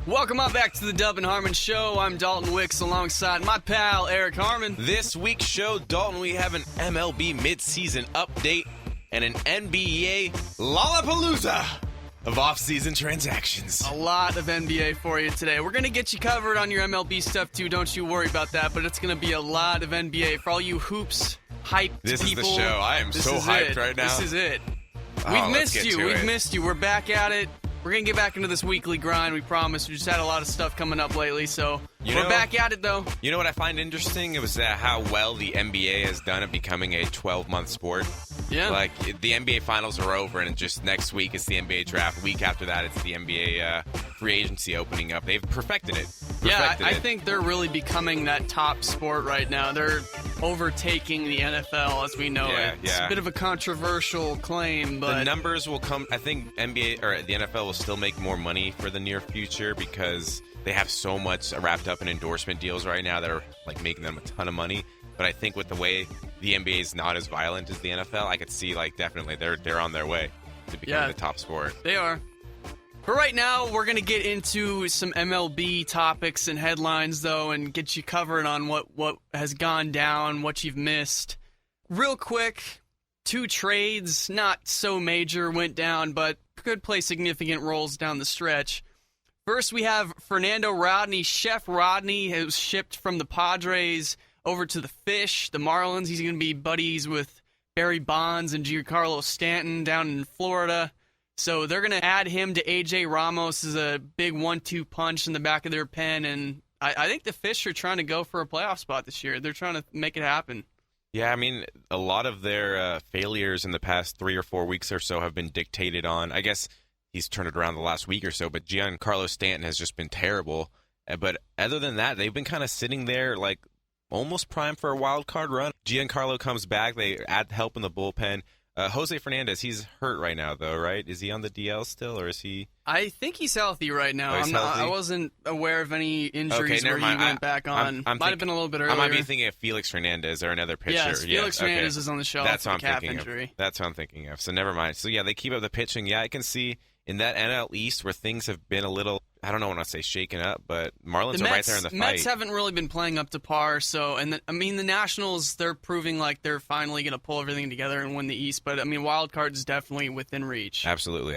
Welcome on back to the N Harmon Show. I'm Dalton Wicks alongside my pal Eric Harmon. This week's show, Dalton, we have an MLB midseason update and an NBA Lollapalooza of off-season transactions. A lot of NBA for you today. We're going to get you covered on your MLB stuff too. Don't you worry about that, but it's going to be a lot of NBA for all you hoops hyped This people. Is the show. I am so hyped right now. This is it. Oh, We've missed you. We're back at it. We're going to get back into this weekly grind, we promise. We just had a lot of stuff coming up lately, so we're back at it, though. You know what I find interesting? It was how well the NBA has done at becoming a 12-month sport. Yeah. Like, the NBA Finals are over, and just next week it's the NBA Draft. Week after that, it's the NBA free agency opening up. They've perfected it. I think they're really becoming that top sport right now. They're overtaking the NFL as we know it. It's a bit of a controversial claim, but the numbers will come. I think NBA or the NFL will still make more money for the near future because they have so much wrapped up in endorsement deals right now that are like making them a ton of money. But I think with the way the NBA is not as violent as the NFL, I could see like definitely they're on their way to becoming the top sport. They are. But right now, we're going to get into some MLB topics and headlines, though, and get you covered on what has gone down, what you've missed. Real quick, 2 trades, not so major, went down, but could play significant roles down the stretch. First, we have Fernando Rodney. Chef Rodney was shipped from the Padres over to the Fish, the Marlins. He's going to be buddies with Barry Bonds and Giancarlo Stanton down in Florida. So they're going to add him to A.J. Ramos as a big 1-2 punch in the back of their pen, and I think the Fish are trying to go for a playoff spot this year. They're trying to make it happen. Yeah, I mean, a lot of their failures in the past 3 or 4 weeks or so have been dictated on, I guess he's turned it around the last week or so, but Giancarlo Stanton has just been terrible. But other than that, they've been kind of sitting there like almost primed for a wild card run. Giancarlo comes back, they add help in the bullpen. Jose Fernandez, he's hurt right now, though, right? Is he on the DL still, or is he? I think he's healthy right now. I wasn't aware of any injuries where he went back on. Might have been a little bit earlier. I might be thinking of Felix Hernandez or another pitcher. Yes, Felix Hernandez is on the shelf. That's what I'm calf thinking injury. of. That's what I'm thinking of. So never mind. So yeah, they keep up the pitching. Yeah, I can see in that NL East where things have been a little, I don't know when I say shaken up, but Marlins are right there in the fight. Mets haven't really been playing up to par, so, and the Nationals, they're proving like they're finally going to pull everything together and win the East, but wild card is definitely within reach. Absolutely.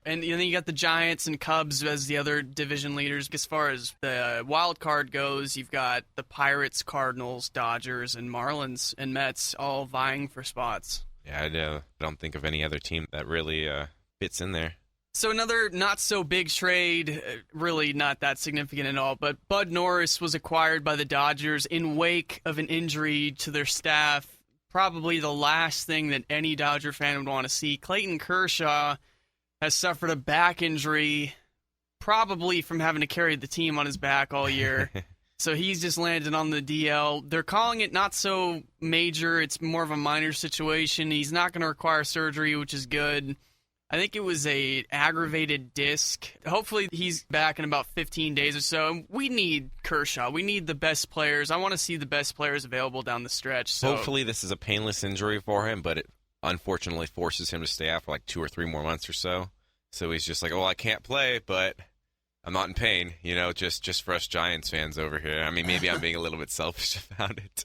And then you got the Giants and Cubs as the other division leaders. As far as the wild card goes, you've got the Pirates, Cardinals, Dodgers, and Marlins and Mets all vying for spots. Yeah, I don't think of any other team that really fits in there. So another not-so-big trade, really not that significant at all, but Bud Norris was acquired by the Dodgers in wake of an injury to their staff. Probably the last thing that any Dodger fan would want to see. Clayton Kershaw has suffered a back injury, probably from having to carry the team on his back all year. So he's just landed on the DL. They're calling it not so major. It's more of a minor situation. He's not going to require surgery, which is good. I think it was a aggravated disc. Hopefully he's back in about 15 days or so. We need Kershaw. We need the best players. I want to see the best players available down the stretch. So hopefully this is a painless injury for him, but it unfortunately forces him to stay out for like 2 or 3 more months or so. So he's just like, well, I can't play, but I'm not in pain. Just for us Giants fans over here. I mean, maybe I'm being a little bit selfish about it.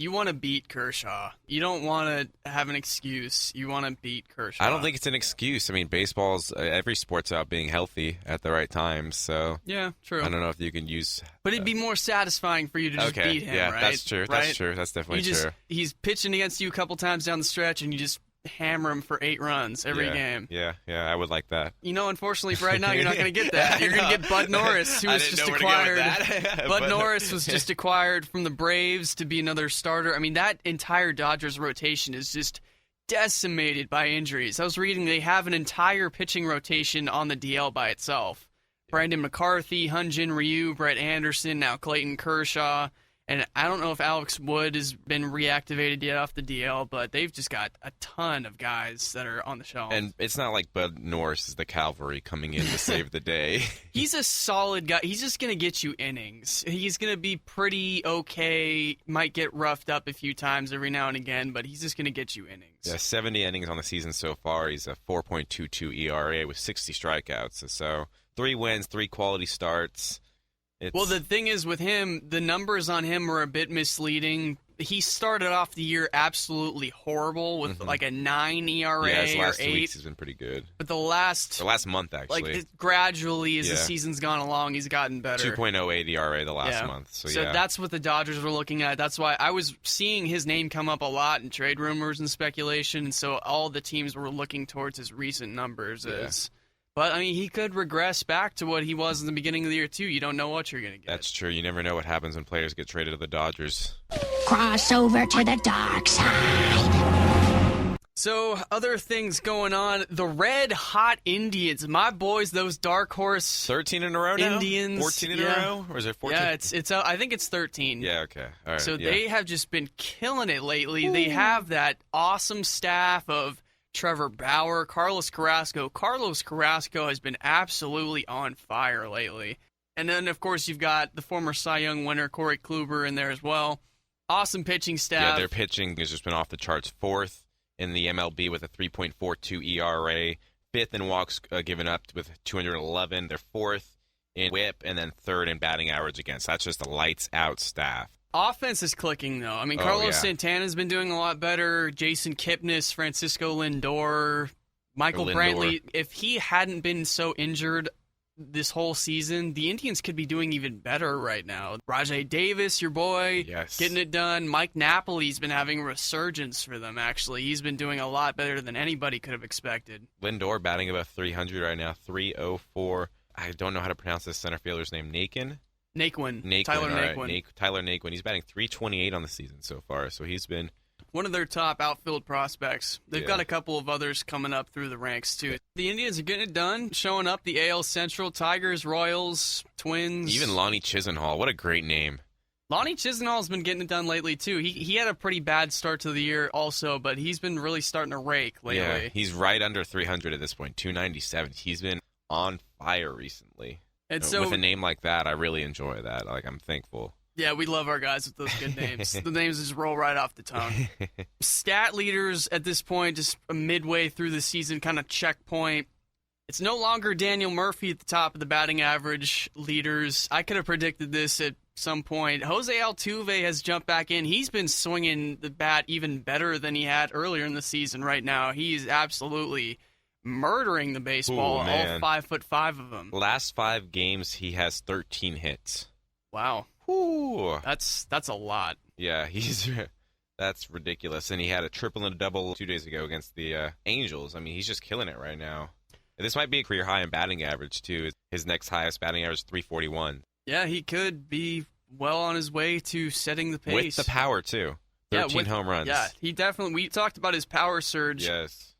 You want to beat Kershaw. You don't want to have an excuse. You want to beat Kershaw. I don't think it's an excuse. I mean, baseball's every sport's about being healthy at the right time. So yeah, true. I don't know if you can use. But it'd be more satisfying for you to just beat him, right? Yeah, that's true. Right? That's true. That's definitely true. He's pitching against you a couple times down the stretch, and you just hammer him for 8 runs every game. Yeah, I would like that. Unfortunately for right now, you're not going to get that. You're going to get Bud Norris, who was just acquired. Bud Norris was just acquired from the Braves to be another starter. I mean, that entire Dodgers rotation is just decimated by injuries. I was reading they have an entire pitching rotation on the DL by itself. Brandon McCarthy, Hyun-Jin Ryu, Brett Anderson, now Clayton Kershaw. And I don't know if Alex Wood has been reactivated yet off the DL, but they've just got a ton of guys that are on the shelf. And it's not like Bud Norris is the cavalry coming in to save the day. He's a solid guy. He's just going to get you innings. He's going to be pretty okay, might get roughed up a few times every now and again, but he's just going to get you innings. Yeah, 70 innings on the season so far. He's a 4.22 ERA with 60 strikeouts. So 3 wins, 3 quality starts. Well, the thing is with him, the numbers on him were a bit misleading. He started off the year absolutely horrible with like a 9 ERA his or last 8. 2 weeks he's been pretty good. But the last month, actually. Like gradually, as the season's gone along, he's gotten better. 2.08 ERA the last month. So that's what the Dodgers were looking at. That's why I was seeing his name come up a lot in trade rumors and speculation, and so all the teams were looking towards his recent numbers. But, I mean, he could regress back to what he was in the beginning of the year, too. You don't know what you're going to get. That's true. You never know what happens when players get traded to the Dodgers. Cross over to the dark side. So, other things going on. The Red Hot Indians, my boys, those dark horse 13 in a row now? Indians. 14 in a row? Or is it 14? Yeah, it's. I think it's 13. Yeah, okay. All right. So they have just been killing it lately. Ooh. They have that awesome staff of Trevor Bauer, Carlos Carrasco. Carlos Carrasco has been absolutely on fire lately. And then, of course, you've got the former Cy Young winner, Corey Kluber, in there as well. Awesome pitching staff. Yeah, their pitching has just been off the charts. 4th in the MLB with a 3.42 ERA. 5th in walks given up with 211. They're 4th in whip, and then 3rd in batting average against. That's just a lights-out staff. Offense is clicking, though. I mean, Carlos Santana's been doing a lot better. Jason Kipnis, Francisco Lindor, Michael Brantley. If he hadn't been so injured this whole season, the Indians could be doing even better right now. Rajai Davis, your boy, getting it done. Mike Napoli's been having a resurgence for them, actually. He's been doing a lot better than anybody could have expected. Lindor batting about 300 right now, 304. I don't know how to pronounce this center fielder's name. Naquin? Naquin. Tyler Naquin. Tyler Naquin. He's batting 328 on the season so far, so he's been one of their top outfield prospects. They've got a couple of others coming up through the ranks, too. The Indians are getting it done, showing up the AL Central, Tigers, Royals, Twins. Even Lonnie Chisenhall. What a great name. Lonnie Chisenhall's been getting it done lately, too. He had a pretty bad start to the year also, but he's been really starting to rake lately. Yeah, he's right under 300 at this point, 297. He's been on fire recently. And so, with a name like that, I really enjoy that. Like, I'm thankful. Yeah, we love our guys with those good names. The names just roll right off the tongue. Stat leaders at this point, just midway through the season, kind of checkpoint. It's no longer Daniel Murphy at the top of the batting average leaders. I could have predicted this at some point. Jose Altuve has jumped back in. He's been swinging the bat even better than he had earlier in the season right now. He's absolutely murdering the baseball, all 5'5" of them. Last 5 games, he has 13 hits. Wow. Ooh. That's a lot. Yeah, that's ridiculous. And he had a triple and a double 2 days ago against the Angels. I mean, he's just killing it right now. And this might be a career high in batting average, too. His next highest batting average is 341. Yeah, he could be well on his way to setting the pace. With the power, too. 13 home runs. Yeah, he definitely. We talked about his power surge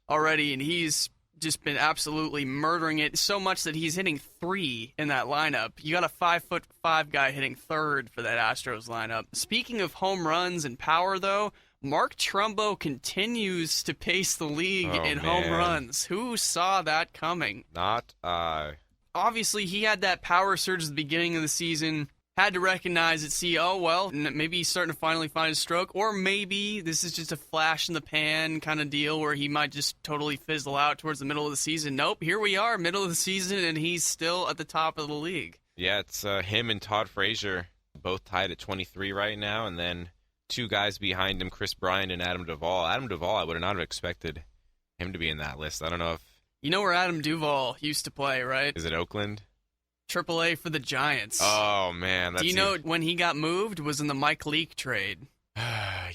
already, and he's just been absolutely murdering it so much that he's hitting 3 in that lineup. You got a 5'5" guy hitting 3rd for that Astros lineup. Speaking of home runs and power, though, Mark Trumbo continues to pace the league in home runs. Who saw that coming? Not I. Obviously, he had that power surge at the beginning of the season. Had to recognize it, maybe he's starting to finally find his stroke, or maybe this is just a flash in the pan kind of deal where he might just totally fizzle out towards the middle of the season. Nope, here we are, middle of the season, and he's still at the top of the league. Yeah, it's him and Todd Frazier, both tied at 23 right now, and then 2 guys behind him, Chris Bryant and Adam Duvall. Adam Duvall, I would not have expected him to be in that list. I don't know if... You know where Adam Duvall used to play, right? Is it Oakland? AAA for the Giants. Oh, man. Do you know when he got moved was in the Mike Leake trade?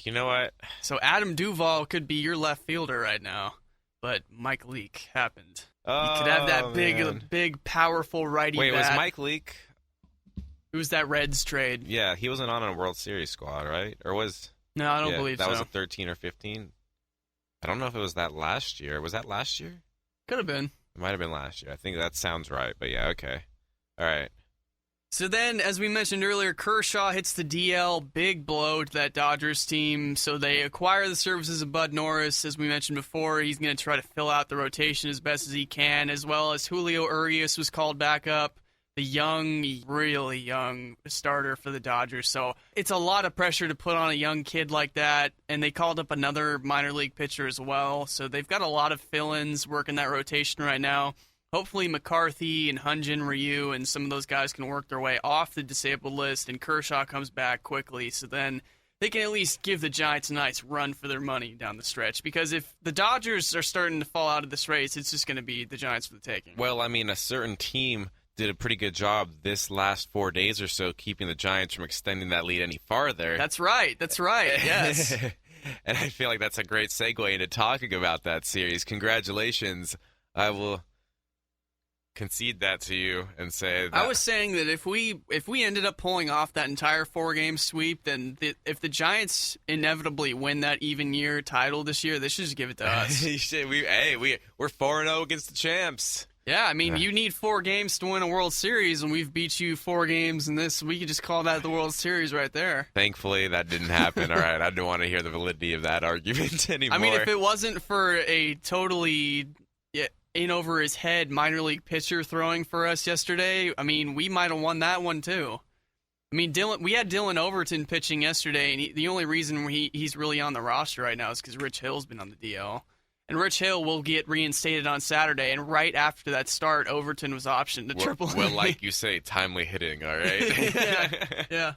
You know what? So Adam Duvall could be your left fielder right now, but Mike Leake happened. You could have that big, powerful righty bat. Wait, was Mike Leake? It was that Reds trade. Yeah, he wasn't on a World Series squad, right? Or was... No, I don't believe so. That was a 13 or 15. I don't know if it was that last year. Was that last year? Could have been. It might have been last year. I think that sounds right, but yeah, okay. All right. So then, as we mentioned earlier, Kershaw hits the DL, big blow to that Dodgers team. So they acquire the services of Bud Norris. As we mentioned before, he's going to try to fill out the rotation as best as he can, as well as Julio Urias was called back up, the young, really young starter for the Dodgers. So it's a lot of pressure to put on a young kid like that, and they called up another minor league pitcher as well. So they've got a lot of fill-ins working that rotation right now. Hopefully McCarthy and Hyun-Jin Ryu and some of those guys can work their way off the disabled list, and Kershaw comes back quickly, so then they can at least give the Giants a nice run for their money down the stretch. Because if the Dodgers are starting to fall out of this race, it's just going to be the Giants for the taking. Well, I mean, a certain team did a pretty good job this last 4 days or so keeping the Giants from extending that lead any farther. That's right, yes. And I feel like that's a great segue into talking about that series. Congratulations. I will concede that to you and say that. I was saying that if we ended up pulling off that entire 4-game sweep, then if the Giants inevitably win that even year title this year, they should just give it to us. We're 4-0 against the champs. Yeah, I mean, you need 4 games to win a World Series, and we've beat you 4 games in this. We could just call that the World Series right there. Thankfully, that didn't happen. All right, I don't want to hear the validity of that argument anymore. I mean, if it wasn't for a totally in over his head minor league pitcher throwing for us yesterday, I mean, we might have won that one too. I mean, we had Dylan Overton pitching yesterday, and the only reason he's really on the roster right now is because Rich Hill's been on the DL. And Rich Hill will get reinstated on Saturday, and right after that start, Overton was optioned to AAA. Well, like you say, timely hitting, all right? Yeah.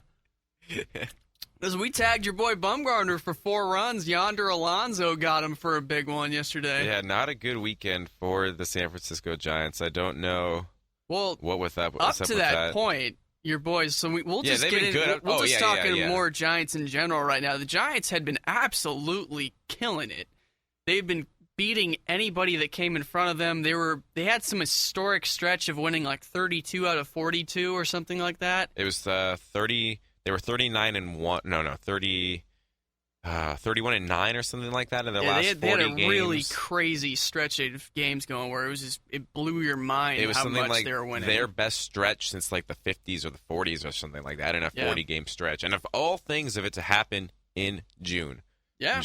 As we tagged your boy Bumgarner for 4 runs, Yonder Alonso got him for a big one yesterday. Yeah, not a good weekend for the San Francisco Giants. I don't know what was that. Up to that point, your boys. So we'll just get in. Good. We'll just talk more Giants in general right now. The Giants had been absolutely killing it. They've been beating anybody that came in front of them. They had some historic stretch of winning like 32 out of 42 or something like that. It was 30. They were 39-1. No, 30. 31-9 or something like that in their last 40 games. They had a really crazy stretch of games going where it blew your mind. It was how something much like they were winning. Their best stretch since like the 50s or the 40s or something like that in a 40-game stretch. And of all things, of it to happen in June. Yeah.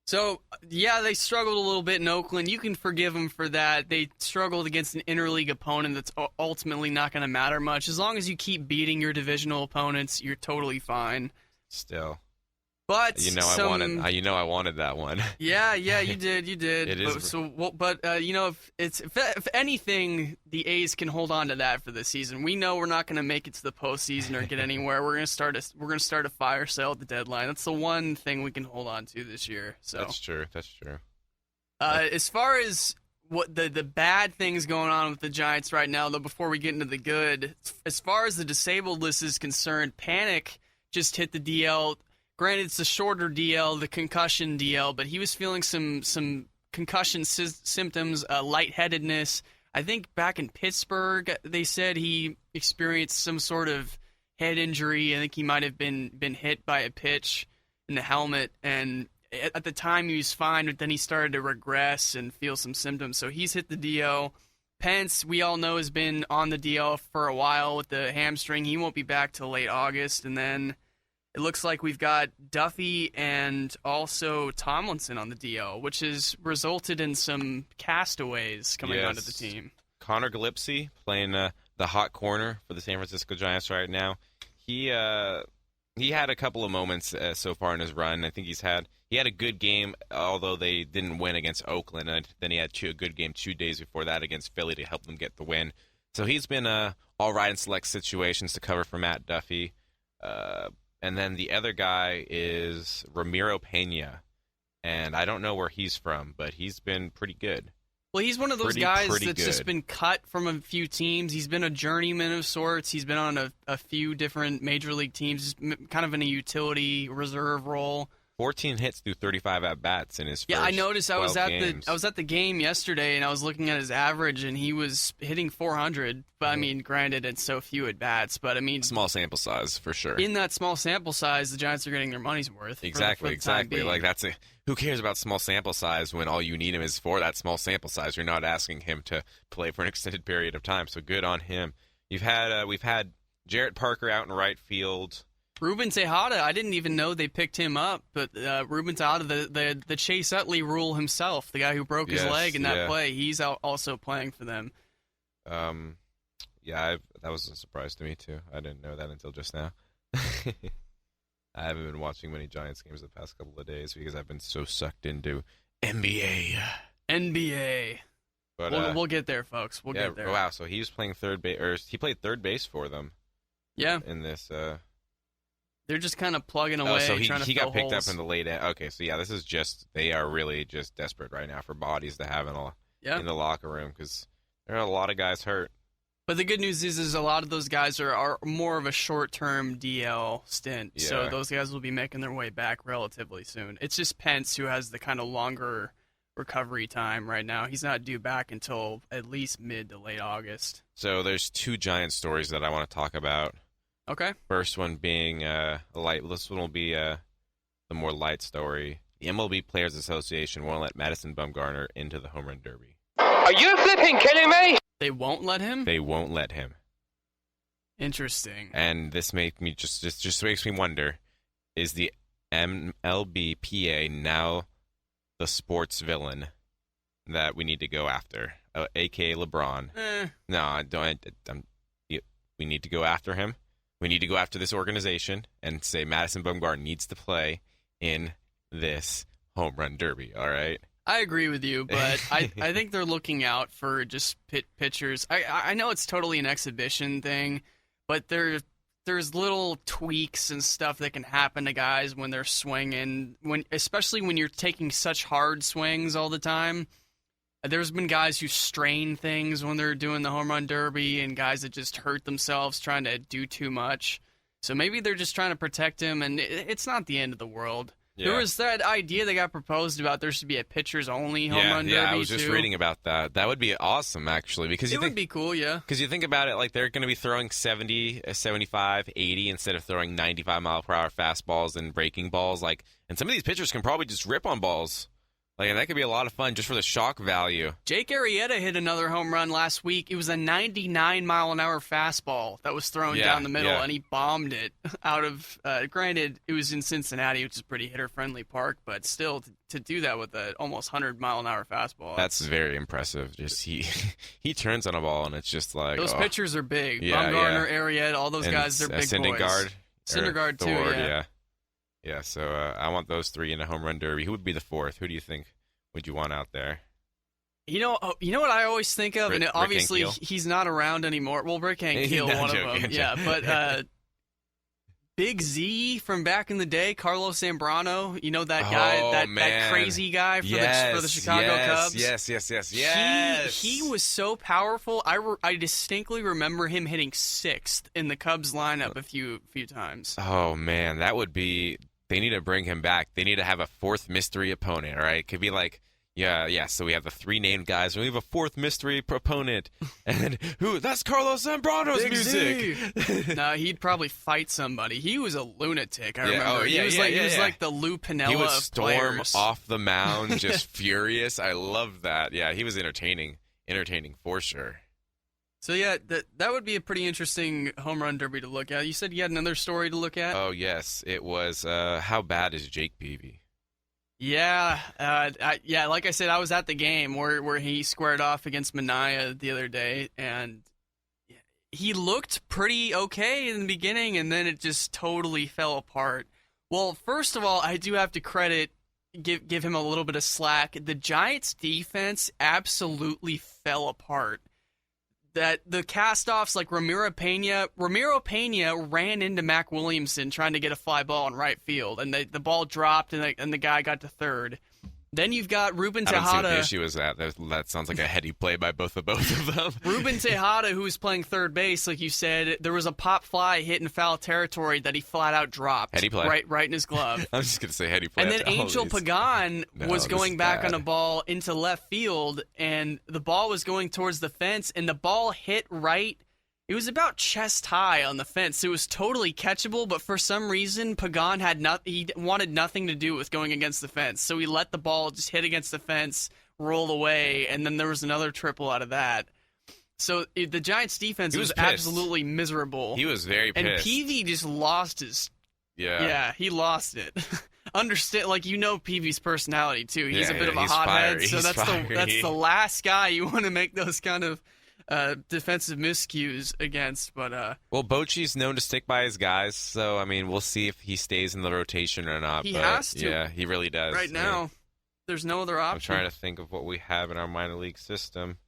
So, they struggled a little bit in Oakland. You can forgive them for that. They struggled against an interleague opponent that's ultimately not going to matter much. As long as you keep beating your divisional opponents, you're totally fine. Still. But I wanted that one. Yeah, you did. It is. If anything, the A's can hold on to that for this season. We know we're not going to make it to the postseason or get anywhere. We're going to start a fire sale at the deadline. That's the one thing we can hold on to this year. So That's true. As far as what the bad things going on with the Giants right now, though, before we get into the good, as far as the disabled list is concerned, Panic just hit the DL. Granted, it's a shorter DL, the concussion DL, but he was feeling some concussion symptoms, lightheadedness. I think back in Pittsburgh, they said he experienced some sort of head injury. I think he might have been hit by a pitch in the helmet, and at the time he was fine, but then he started to regress and feel some symptoms. So he's hit the DL. Pence, we all know, has been on the DL for a while with the hamstring. He won't be back till late August, and then it looks like we've got Duffy and also Tomlinson on the DL, which has resulted in some castaways coming onto the team. Connor Gillespie playing the hot corner for the San Francisco Giants right now. He had a couple of moments so far in his run. I think he had a good game, although they didn't win against Oakland. And then he had a good game 2 days before that against Philly to help them get the win. So he's been all right in select situations to cover for Matt Duffy. And then the other guy is Ramiro Pena, and I don't know where he's from, but he's been pretty good. Well, he's one of those guys that's just been cut from a few teams. He's been a journeyman of sorts. He's been on a few different major league teams, kind of in a utility reserve role. 14 hits through 35 at-bats in his first I noticed. I was at games. the game yesterday, and I was looking at his average, and he was hitting 400. But I mean, granted, it's so few at-bats, but I mean, small sample size for sure. In that small sample size, the Giants are getting their money's worth. Exactly. Like who cares about small sample size when all you need him is for that small sample size? You're not asking him to play for an extended period of time, so good on him. we've had Jarrett Parker out in right field. Ruben Tejada, I didn't even know they picked him up, but Ruben Tejada, the Chase Utley rule himself, the guy who broke his leg in that play, he's also playing for them. That was a surprise to me too. I didn't know that until just now. I haven't been watching many Giants games the past couple of days because I've been so sucked into NBA. But we'll get there, folks. We'll get there. Wow, so he was playing third base, or he played third base for them. Yeah. In this. They're just kind of plugging away, so trying to he fill got picked holes. up in the late end. Okay, so this is they are really just desperate right now for bodies to have in the locker room because there are a lot of guys hurt. But the good news is a lot of those guys are more of a short-term DL stint, so those guys will be making their way back relatively soon. It's just Pence who has the kind of longer recovery time right now. He's not due back until at least mid to late August. So there's two Giant stories that I want to talk about. Okay. First one being light. This one will be the more light story. The MLB Players Association won't let Madison Bumgarner into the home run derby. Are you flipping kidding me? They won't let him? They won't let him. Interesting. And this makes me just makes me wonder: is the MLBPA now the sports villain that we need to go after, aka LeBron? No, I don't. We need to go after him. We need to go after this organization and say Madison Bumgarner needs to play in this home run derby. All right. I agree with you, but I think they're looking out for just pitchers. I know it's totally an exhibition thing, but there's little tweaks and stuff that can happen to guys when they're swinging, especially when you're taking such hard swings all the time. There's been guys who strain things when they're doing the home run derby and guys that just hurt themselves trying to do too much. So maybe they're just trying to protect him, and it's not the end of the world. Yeah. There was that idea that got proposed about there should be a pitchers-only home run derby, I was just reading about that. That would be awesome, actually. Because would be cool, yeah. Because you think about it, like they're going to be throwing 70, 75, 80 instead of throwing 95-mile-per-hour fastballs and breaking balls. And some of these pitchers can probably just rip on balls. And that could be a lot of fun just for the shock value. Jake Arrieta hit another home run last week. It was a 99-mile-an-hour fastball that was thrown down the middle, and he bombed it out of granted, it was in Cincinnati, which is a pretty hitter-friendly park, but still, to do that with an almost 100-mile-an-hour fastball. That's very impressive. Just he turns on a ball, and it's just like... Those pitchers are big. Bumgarner, Arrieta, all those guys, they're big boys. Syndergaard, too, yeah. Yeah, so I want those three in a home run derby. Who would be the fourth? Who do you think would you want out there? You know what I always think of, and obviously he's not around anymore. Well, Rick Ankiel, one of them, yeah. But Big Z from back in the day, Carlos Zambrano. You know that guy, that crazy guy for the Chicago Cubs. Yes. He was so powerful. I distinctly remember him hitting sixth in the Cubs lineup a few times. Oh man, that would be. They need to bring him back. They need to have a fourth mystery opponent, all right? It could be like, so we have the three named guys, and we have a fourth mystery opponent. And that's Carlos Zambrano's music. No, he'd probably fight somebody. He was a lunatic, I remember. He was like the Lou Piniella He would of storm players. off the mound, just furious. I love that. Yeah, he was entertaining for sure. So, yeah, that would be a pretty interesting home run derby to look at. You said you had another story to look at? Oh, yes. It was, how bad is Jake Peavy? Yeah. Like I said, I was at the game where he squared off against Minaya the other day, and he looked pretty okay in the beginning, and then it just totally fell apart. Well, first of all, I do have to give him a little bit of slack. The Giants' defense absolutely fell apart. That the cast-offs like Ramiro Pena ran into Mac Williamson trying to get a fly ball in right field, and the ball dropped, and the guy got to third. Then you've got Ruben Tejada. I don't see what the issue is that. That sounds like a heady play by both of them. Ruben Tejada, who was playing third base, like you said, there was a pop fly hit in foul territory that he flat out dropped. Heady play. Right in his glove. I was just going to say heady play. And then Angel Pagan was going back on a ball into left field, and the ball was going towards the fence, and the ball hit right. It was about chest high on the fence. It was totally catchable, but for some reason, Pagan he wanted nothing to do with going against the fence. So he let the ball just hit against the fence, roll away, and then there was another triple out of that. So the Giants' defense He was was pissed. absolutely miserable. He was very and pissed. Peavy just lost his. Yeah, he lost it. Understand, Peavy's personality too. He's a bit of a hothead, so that's the last guy you want to make those kind of defensive miscues against. But well, Bochy's known to stick by his guys, so I mean, we'll see if he stays in the rotation or not. He has to. Yeah, he really does. Right now, there's no other option. I'm trying to think of what we have in our minor league system.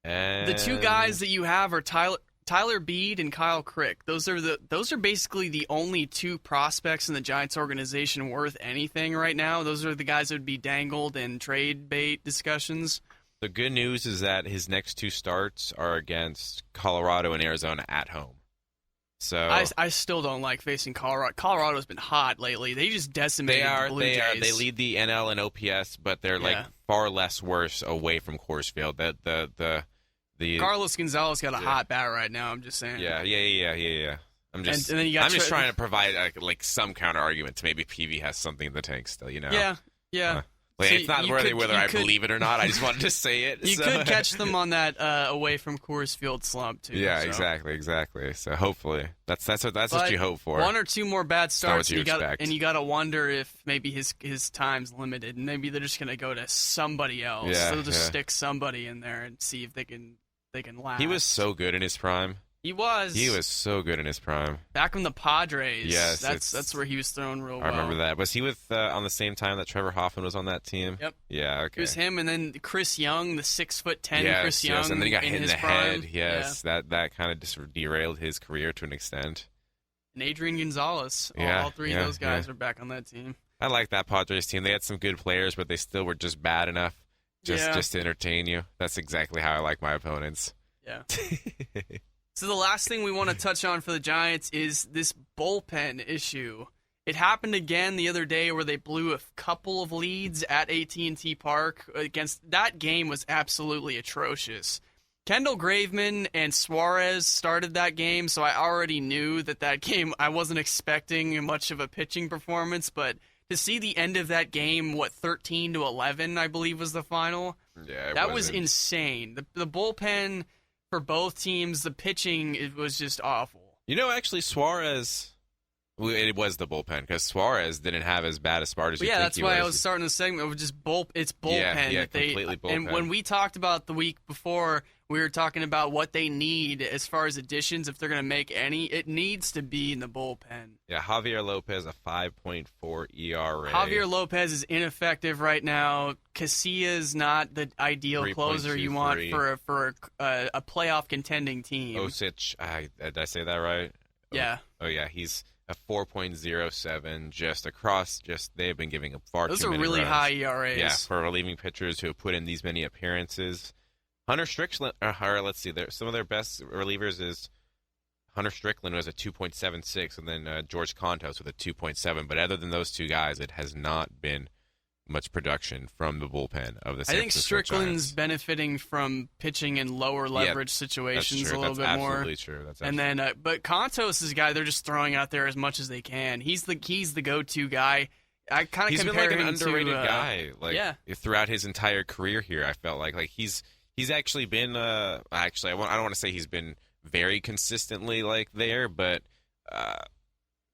And the two guys that you have are Tyler Beede and Kyle Crick. Those are basically the only two prospects in the Giants organization worth anything right now. Those are the guys that would be dangled in trade bait discussions. The good news is that his next two starts are against Colorado and Arizona at home. So I still don't like facing Colorado. Colorado's been hot lately. They just decimated the Blue Jays. They lead the NL in OPS, but they're far less worse away from Coors Field. The Carlos Gonzalez got a hot bat right now. I'm just saying. Yeah. I'm just trying to provide some counter argument to maybe Peavy has something in the tank still. Yeah. It's not whether I believe it or not. I just wanted to say it. You could catch them on that away from Coors Field slump too. Yeah, so. exactly. So hopefully that's what you hope for. One or two more bad starts, you gotta wonder if maybe his time's limited, and maybe they're just gonna go to somebody else. Yeah, they'll just stick somebody in there and see if they can last. He was so good in his prime. He was so good in his prime. Back in the Padres. Yes, that's where he was thrown real well. I remember that. Was he with on the same time that Trevor Hoffman was on that team? Yep. Yeah. Okay. It was him, and then Chris Young, the 6'10" Chris Young. Yes, and then he got hit in the prime. head. Yes, that kind of just derailed his career to an extent. And Adrian Gonzalez. All three of those guys are back on that team. I like that Padres team. They had some good players, but they still were just bad enough just to entertain you. That's exactly how I like my opponents. Yeah. So the last thing we want to touch on for the Giants is this bullpen issue. It happened again the other day where they blew a couple of leads at AT&T Park. That game was absolutely atrocious. Kendall Graveman and Suarez started that game, so I already knew that game, I wasn't expecting much of a pitching performance, but to see the end of that game, 13-11, I believe was the final? Yeah, that was insane. The bullpen for both teams, the pitching, it was just awful. Actually, Suarez, it was the bullpen, because Suarez didn't have as bad a start as you think he was. Yeah, that's why I was starting the segment with just it's bullpen. Yeah, completely bullpen. And when we talked about the week before, we were talking about what they need as far as additions, if they're going to make any. It needs to be in the bullpen. Yeah, Javier Lopez, a 5.4 ERA. Javier Lopez is ineffective right now. Casillas not the ideal closer you want for a playoff contending team. Osich, did I say that right? Yeah. Oh yeah, he's a 4.07 just across. They have been giving up far Those too many are really runs. high ERAs. Yeah, for relieving pitchers who have put in these many appearances. Hunter Strickland, let's see, some of their best relievers is Hunter Strickland was a 2.76, and then George Kontos with a 2.7. But other than those two guys, it has not been much production from the bullpen of the San Francisco I think Strickland's Giants. Benefiting from pitching in lower leverage situations a little bit more. Absolutely true. That's and then, but Kontos is a guy they're just throwing out there as much as they can. He's the go-to guy. I kind of compare him to... He's been an underrated guy. Throughout his entire career here, I felt like he's actually been. I don't want to say he's been very consistently there, but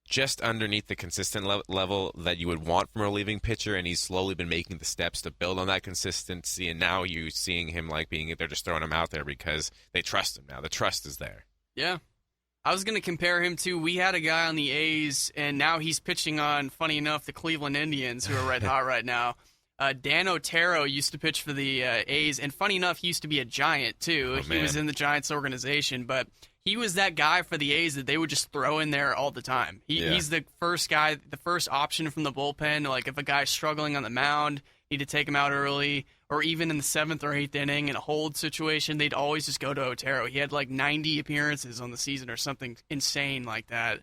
just underneath the consistent level that you would want from a relieving pitcher, and he's slowly been making the steps to build on that consistency. And now you're seeing him they're just throwing him out there because they trust him now. The trust is there. Yeah. I was going to compare him to, we had a guy on the A's, and now he's pitching on, funny enough, the Cleveland Indians, who are red hot right now. Dan Otero used to pitch for the A's, and funny enough, he used to be a Giant, too. He was in the Giants organization, but he was that guy for the A's that they would just throw in there all the time. He's the first guy, the first option from the bullpen. If a guy's struggling on the mound, need to take him out early, or even in the 7th or 8th inning in a hold situation, they'd always just go to Otero. He had 90 appearances on the season or something insane like that.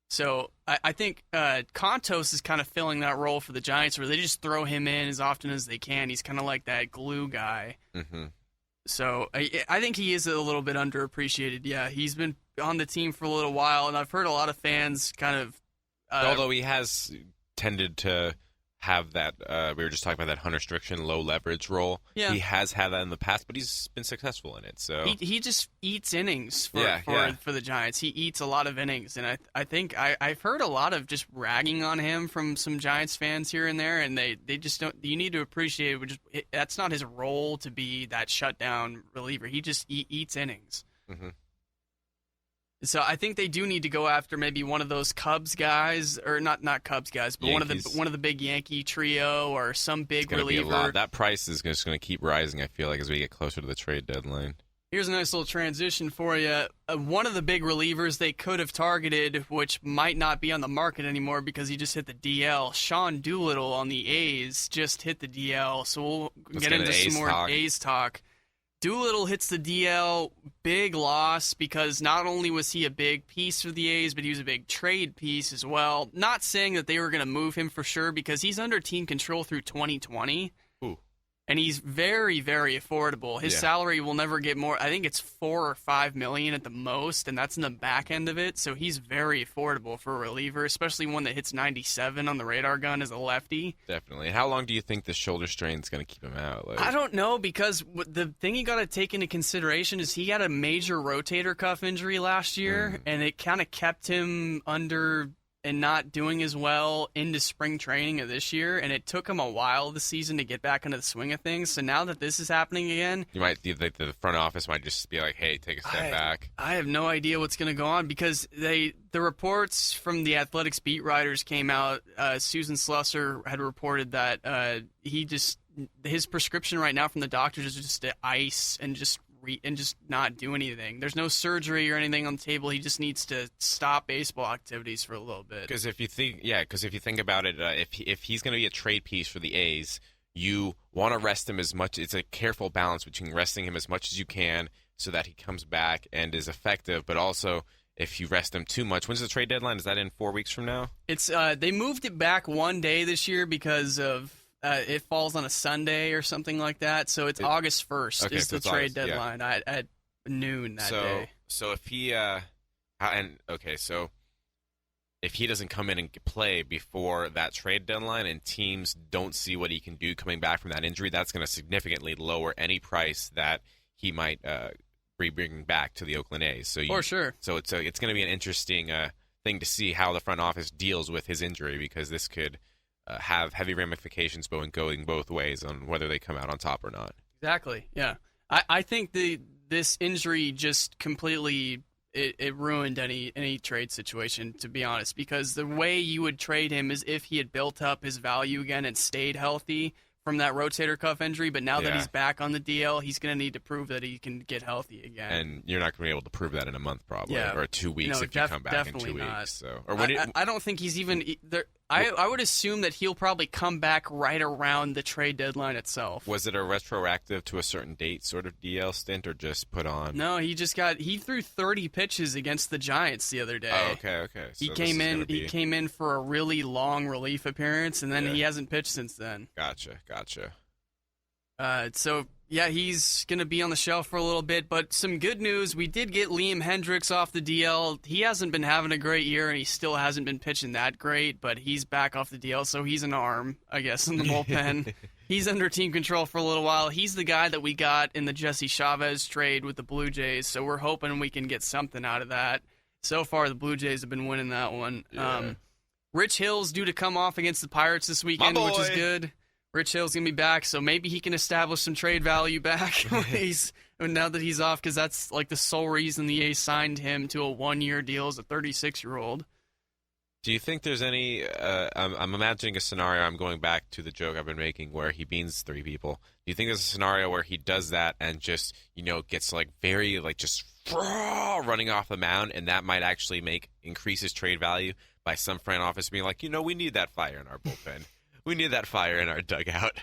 So I think Kontos is kind of filling that role for the Giants, where they just throw him in as often as they can. He's kind of like that glue guy. Mm-hmm. So I think he is a little bit underappreciated. Yeah, he's been on the team for a little while, and I've heard a lot of fans kind of... although he has tended to have that. We were just talking about that unrestriction, low leverage role. Yeah. He has had that in the past, but he's been successful in it. So he just eats innings for the Giants. He eats a lot of innings, and I think I've heard a lot of just ragging on him from some Giants fans here and there, and they just don't. You need to appreciate that's not his role to be that shutdown reliever. He just eats innings. Mm-hmm. So I think they do need to go after maybe one of those Cubs guys, or not Cubs guys, but Yankees. one of the big Yankee trio or some big it's reliever. Be a lot. That price is just going to keep rising. I feel like as we get closer to the trade deadline. Here's a nice little transition for you. One of the big relievers they could have targeted, which might not be on the market anymore because he just hit the DL. Sean Doolittle on the A's just hit the DL, so we'll get into some more A's talk. Doolittle hits the DL, big loss because not only was he a big piece for the A's, but he was a big trade piece as well. Not saying that they were going to move him for sure because he's under team control through 2020. Ooh. And he's very, very affordable. His salary will never get more. I think it's $4 or $5 million at the most, and that's in the back end of it. So he's very affordable for a reliever, especially one that hits 97 on the radar gun as a lefty. Definitely. How long do you think the shoulder strain is going to keep him out? I don't know, because the thing you got to take into consideration is he had a major rotator cuff injury last year, and it kind of kept him under and not doing as well into spring training of this year, and it took him a while this season to get back into the swing of things. So now that this is happening again, the front office might just be like, "Hey, take a step back." I have no idea what's going to go on because the reports from the Athletics beat writers came out. Susan Slusser had reported that his prescription right now from the doctors is just to ice and just not do anything. There's no surgery or anything on the table. He just needs to stop baseball activities for a little bit. Because if you think about it, if he's going to be a trade piece for the A's, you want to rest him as much. It's a careful balance between resting him as much as you can so that he comes back and is effective, but also if you rest him too much. When's the trade deadline? Is that in 4 weeks from now? It's they moved it back one day this year because of it falls on a Sunday or something like that. So it's August 1st is the trade deadline at noon that day. So if he if he doesn't come in and play before that trade deadline and teams don't see what he can do coming back from that injury, that's going to significantly lower any price that he might be bringing back to the Oakland A's. For sure. So it's going to be an interesting thing to see how the front office deals with his injury, because this could have heavy ramifications going both ways on whether they come out on top or not. Exactly, yeah. I think this injury just completely it ruined any trade situation, to be honest, because the way you would trade him is if he had built up his value again and stayed healthy from that rotator cuff injury, but now that he's back on the DL, he's going to need to prove that he can get healthy again. And you're not going to be able to prove that in a month, probably, or 2 weeks if you come back in 2 weeks. So, I don't think he's even there. I would assume that he'll probably come back right around the trade deadline itself. Was it a retroactive to a certain date sort of DL stint, or just put on? No, he threw 30 pitches against the Giants the other day. Oh, okay. So he came in for a really long relief appearance, and then he hasn't pitched since then. Gotcha. So he's going to be on the shelf for a little bit, but some good news. We did get Liam Hendricks off the DL. He hasn't been having a great year, and he still hasn't been pitching that great, but he's back off the DL, so he's an arm, I guess, in the bullpen. He's under team control for a little while. He's the guy that we got in the Jesse Chavez trade with the Blue Jays, so we're hoping we can get something out of that. So far, the Blue Jays have been winning that one. Yeah. Rich Hill's due to come off against the Pirates this weekend, which is good. Rich Hill's going to be back, so maybe he can establish some trade value back now that he's off, because that's like the sole reason the A's signed him to a one-year deal as a 36-year-old. Do you think there's any I'm imagining a scenario, I'm going back to the joke I've been making, where he beans 3 people. Do you think there's a scenario where he does that and just, gets very just running off the mound, and that might actually increase his trade value by some front office being like, we need that fire in our bullpen. We need that fire in our dugout.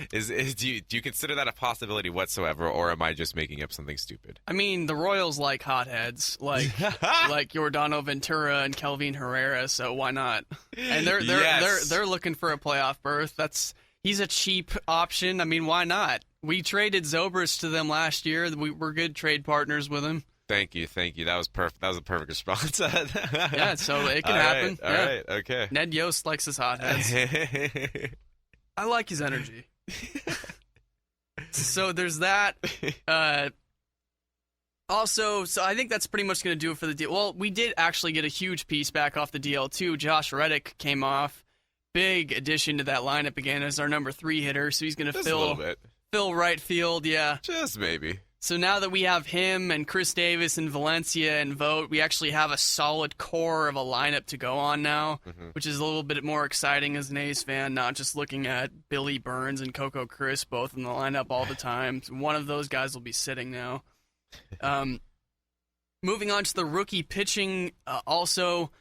Do you consider that a possibility whatsoever, or am I just making up something stupid? I mean, the Royals like hotheads, like Giordano Ventura and Kelvin Herrera, so why not? And they're looking for a playoff berth. He's a cheap option. I mean, why not? We traded Zobrist to them last year. We were good trade partners with him. Thank you. That was perfect. That was a perfect response. Yeah, so it can All happen. All right. Okay. Ned Yost likes his hotheads. I like his energy. So there's that. Also, so I think that's pretty much going to do it for the deal. Well, we did actually get a huge piece back off the DL too. Josh Reddick came off. Big addition to that lineup again as our number 3 hitter. So he's going to fill right field. Yeah. Just maybe. So now that we have him and Chris Davis and Valencia and Vogt, we actually have a solid core of a lineup to go on now, which is a little bit more exciting as an A's fan, not just looking at Billy Burns and Coco Chris both in the lineup all the time. One of those guys will be sitting now. Moving on to the rookie pitching, also,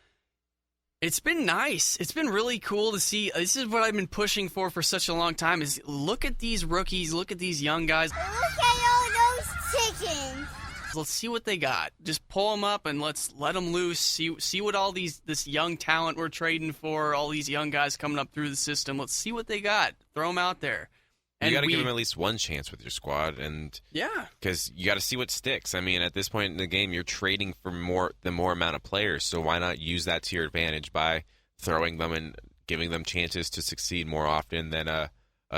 it's been nice. It's been really cool to see. This is what I've been pushing for such a long time, is look at these rookies, look at these young guys. Look at all those chickens. Let's see what they got. Just pull them up and let's let them loose. See what all this young talent we're trading for, all these young guys coming up through the system. Let's see what they got. Throw them out there. You got to give them at least one chance with your squad, and because you got to see what sticks. I mean, at this point in the game, you're trading for the more amount of players, so why not use that to your advantage by throwing them and giving them chances to succeed more often than a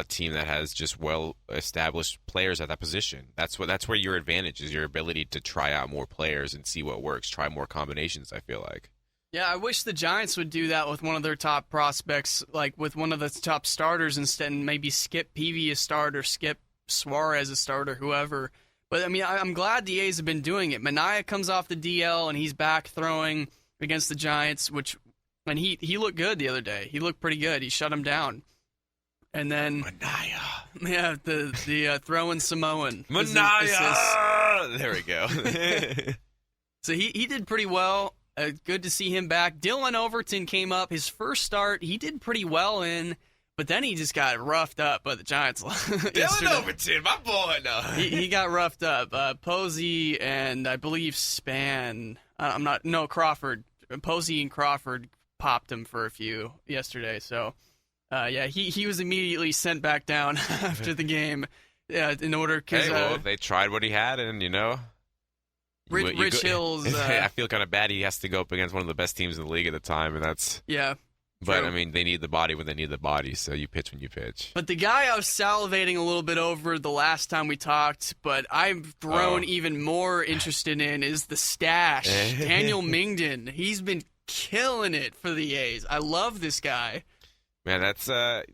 team that has just well-established players at that position. That's where your advantage is, your ability to try out more players and see what works, try more combinations, I feel like. Yeah, I wish the Giants would do that with one of their top prospects, like with one of the top starters instead, and maybe skip Peavy a start or skip Suarez a start or whoever. But, I mean, I'm glad the A's have been doing it. Manaea comes off the DL, and he's back throwing against the Giants, and he looked good the other day. He looked pretty good. He shut him down. And then Manaea. Yeah, the throwing Samoan. Manaea! There we go. So he did pretty well. Good to see him back. Dylan Overton came up. His first start, he did pretty well in, but then he just got roughed up by the Giants. Dylan Overton, my boy. No. he got roughed up. Posey and I believe Crawford. Posey and Crawford popped him for a few yesterday. So, he was immediately sent back down after the game. In order, because they tried what he had, and Rich Hill's. I feel kind of bad. He has to go up against one of the best teams in the league at the time, and that's But true. I mean, they need the body when they need the body, so you pitch when you pitch. But the guy I was salivating a little bit over the last time we talked, but I've grown even more interested in, is the stash. Daniel Mingden. He's been killing it for the A's. I love this guy. Man, that's how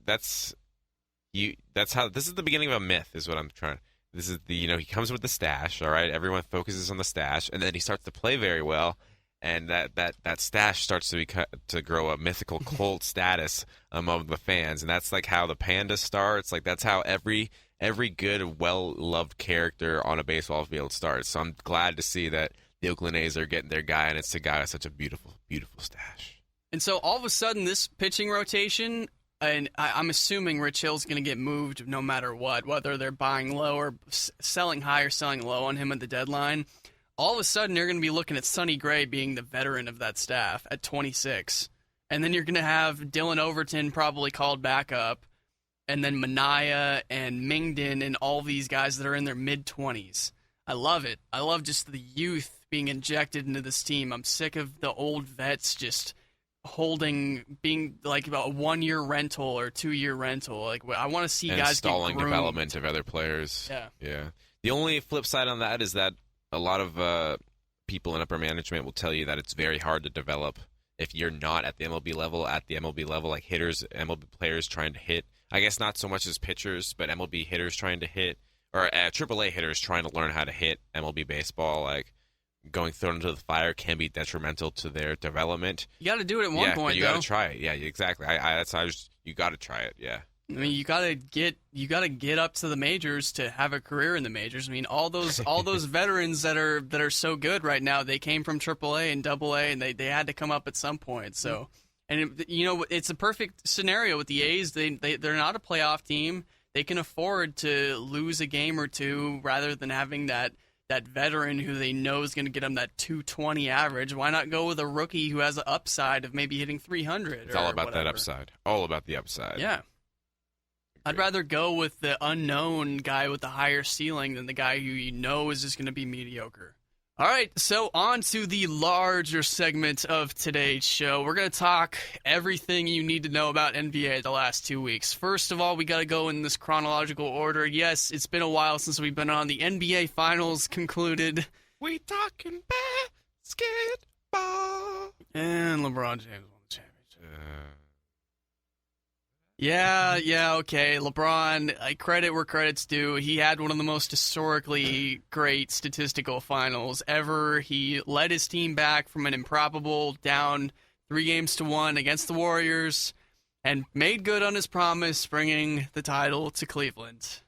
this is the beginning of a myth, is what I'm trying. This is he comes with the stash, all right? Everyone focuses on the stash, and then he starts to play very well, and that stash starts to grow a mythical cult status among the fans, and that's like how the Panda starts. Like that's how every good, well-loved character on a baseball field starts. So I'm glad to see that the Oakland A's are getting their guy, and it's a guy with such a beautiful, beautiful stash. And so all of a sudden, this pitching rotation, and I'm assuming Rich Hill's going to get moved no matter what, whether they're buying low or selling high or selling low on him at the deadline. All of a sudden, you're going to be looking at Sonny Gray being the veteran of that staff at 26. And then you're going to have Dylan Overton probably called back up, and then Manaea and Mingden and all these guys that are in their mid-20s. I love it. I love just the youth being injected into this team. I'm sick of the old vets just being like about a 1-year rental or 2-year rental. Like I want to see guys stalling get groomed. Development of other players. Yeah. The only flip side on that is that a lot of people in upper management will tell you that it's very hard to develop if you're not at the MLB level. At the MLB level, like hitters, MLB players trying to hit. I guess not so much as pitchers, but MLB hitters trying to hit, or AAA hitters trying to learn how to hit MLB baseball. Like going thrown into the fire can be detrimental to their development. You got to do it at one point. You got to try it. Yeah, exactly. You got to try it. Yeah. I mean, you gotta get up to the majors to have a career in the majors. I mean, all those veterans that are so good right now, they came from AAA and AA, and they had to come up at some point. So, and it's a perfect scenario with the A's. They're not a playoff team. They can afford to lose a game or two rather than having that veteran who they know is going to get them that 220 average. Why not go with a rookie who has an upside of maybe hitting 300? It's all about that upside. All about the upside. Yeah. I'd rather go with the unknown guy with the higher ceiling than the guy who you know is just going to be mediocre. All right, so on to the larger segment of today's show. We're going to talk everything you need to know about NBA the last 2 weeks. First of all, we got to go in this chronological order. Yes, it's been a while since we've been on. The NBA Finals concluded. We talking basketball. And LeBron James won the championship. Yeah, okay. LeBron, credit where credit's due. He had one of the most historically great statistical finals ever. He led his team back from an improbable down 3-1 against the Warriors and made good on his promise, bringing the title to Cleveland.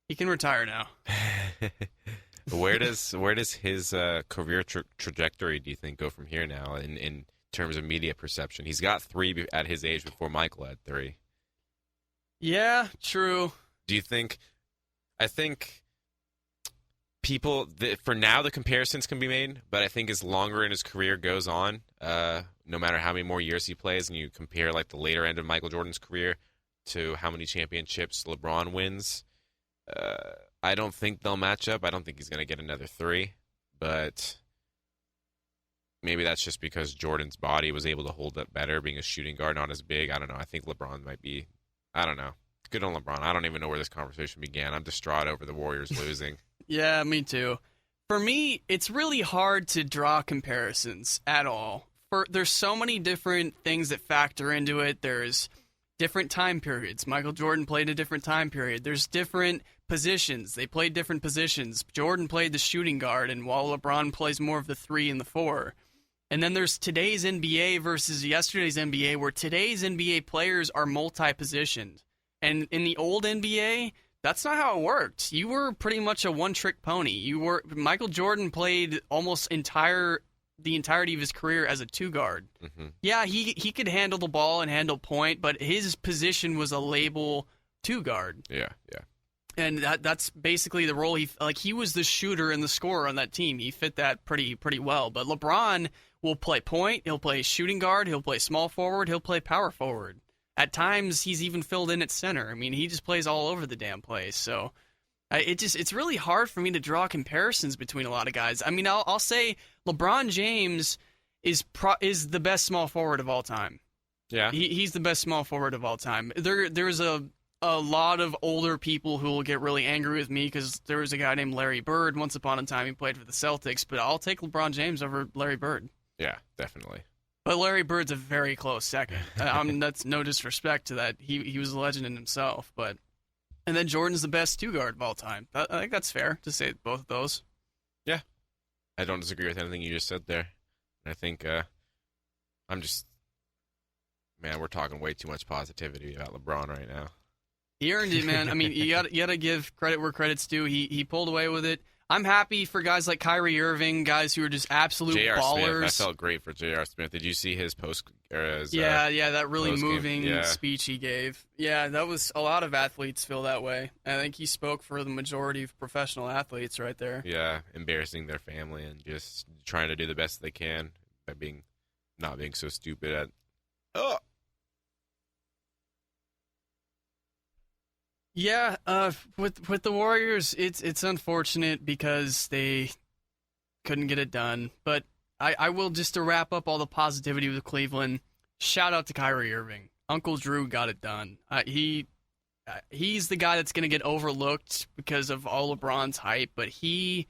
He can retire now. Where does his career trajectory, do you think, go from here now in terms of media perception? He's got 3 at his age before Michael had 3. Yeah, true. Do you think? I think people for now the comparisons can be made, but I think as longer in his career goes on, no matter how many more years he plays, and you compare like the later end of Michael Jordan's career to how many championships LeBron wins, I don't think they'll match up. I don't think he's going to get another 3, but maybe that's just because Jordan's body was able to hold up better, being a shooting guard, not as big. I don't know. I think LeBron might be. I don't know. Good on LeBron. I don't even know where this conversation began. I'm distraught over the Warriors losing. Yeah, me too. For me, it's really hard to draw comparisons at all. There's so many different things that factor into it. There's different time periods. Michael Jordan played a different time period. There's different positions. They played different positions. Jordan played the shooting guard, and while LeBron plays more of the 3 and the 4. And then there's today's NBA versus yesterday's NBA, where today's NBA players are multi-positioned. And in the old NBA, that's not how it worked. You were pretty much a one-trick pony. Michael Jordan played almost the entirety of his career as a 2-guard. Mm-hmm. Yeah, he could handle the ball and handle point, but his position was a label 2-guard. Yeah. And that's basically the role he was the shooter and the scorer on that team. He fit that pretty well. But LeBron will play point, he'll play shooting guard, he'll play small forward, he'll play power forward. At times, he's even filled in at center. I mean, he just plays all over the damn place. So it's really hard for me to draw comparisons between a lot of guys. I mean, I'll say LeBron James is the best small forward of all time. Yeah, he's the best small forward of all time. There's a lot of older people who will get really angry with me because there was a guy named Larry Bird. Once upon a time, he played for the Celtics, but I'll take LeBron James over Larry Bird. Yeah, definitely. But Larry Bird's a very close second. That's no disrespect to that. He was a legend in himself. And then Jordan's the best 2-guard of all time. I think that's fair to say both of those. Yeah. I don't disagree with anything you just said there. I think we're talking way too much positivity about LeBron right now. He earned it, man. I mean, you got to give credit where credit's due. He pulled away with it. I'm happy for guys like Kyrie Irving, guys who are just absolute ballers. Smith, I felt great for J.R. Smith. Did you see his post? That really moving speech he gave. Yeah, that was a lot of athletes feel that way. I think he spoke for the majority of professional athletes right there. Yeah, embarrassing their family and just trying to do the best they can by not being so stupid at. Oh. Yeah, with the Warriors, it's unfortunate because they couldn't get it done. But I will, just to wrap up all the positivity with Cleveland, shout out to Kyrie Irving. Uncle Drew got it done. He's the guy that's going to get overlooked because of all LeBron's hype, but he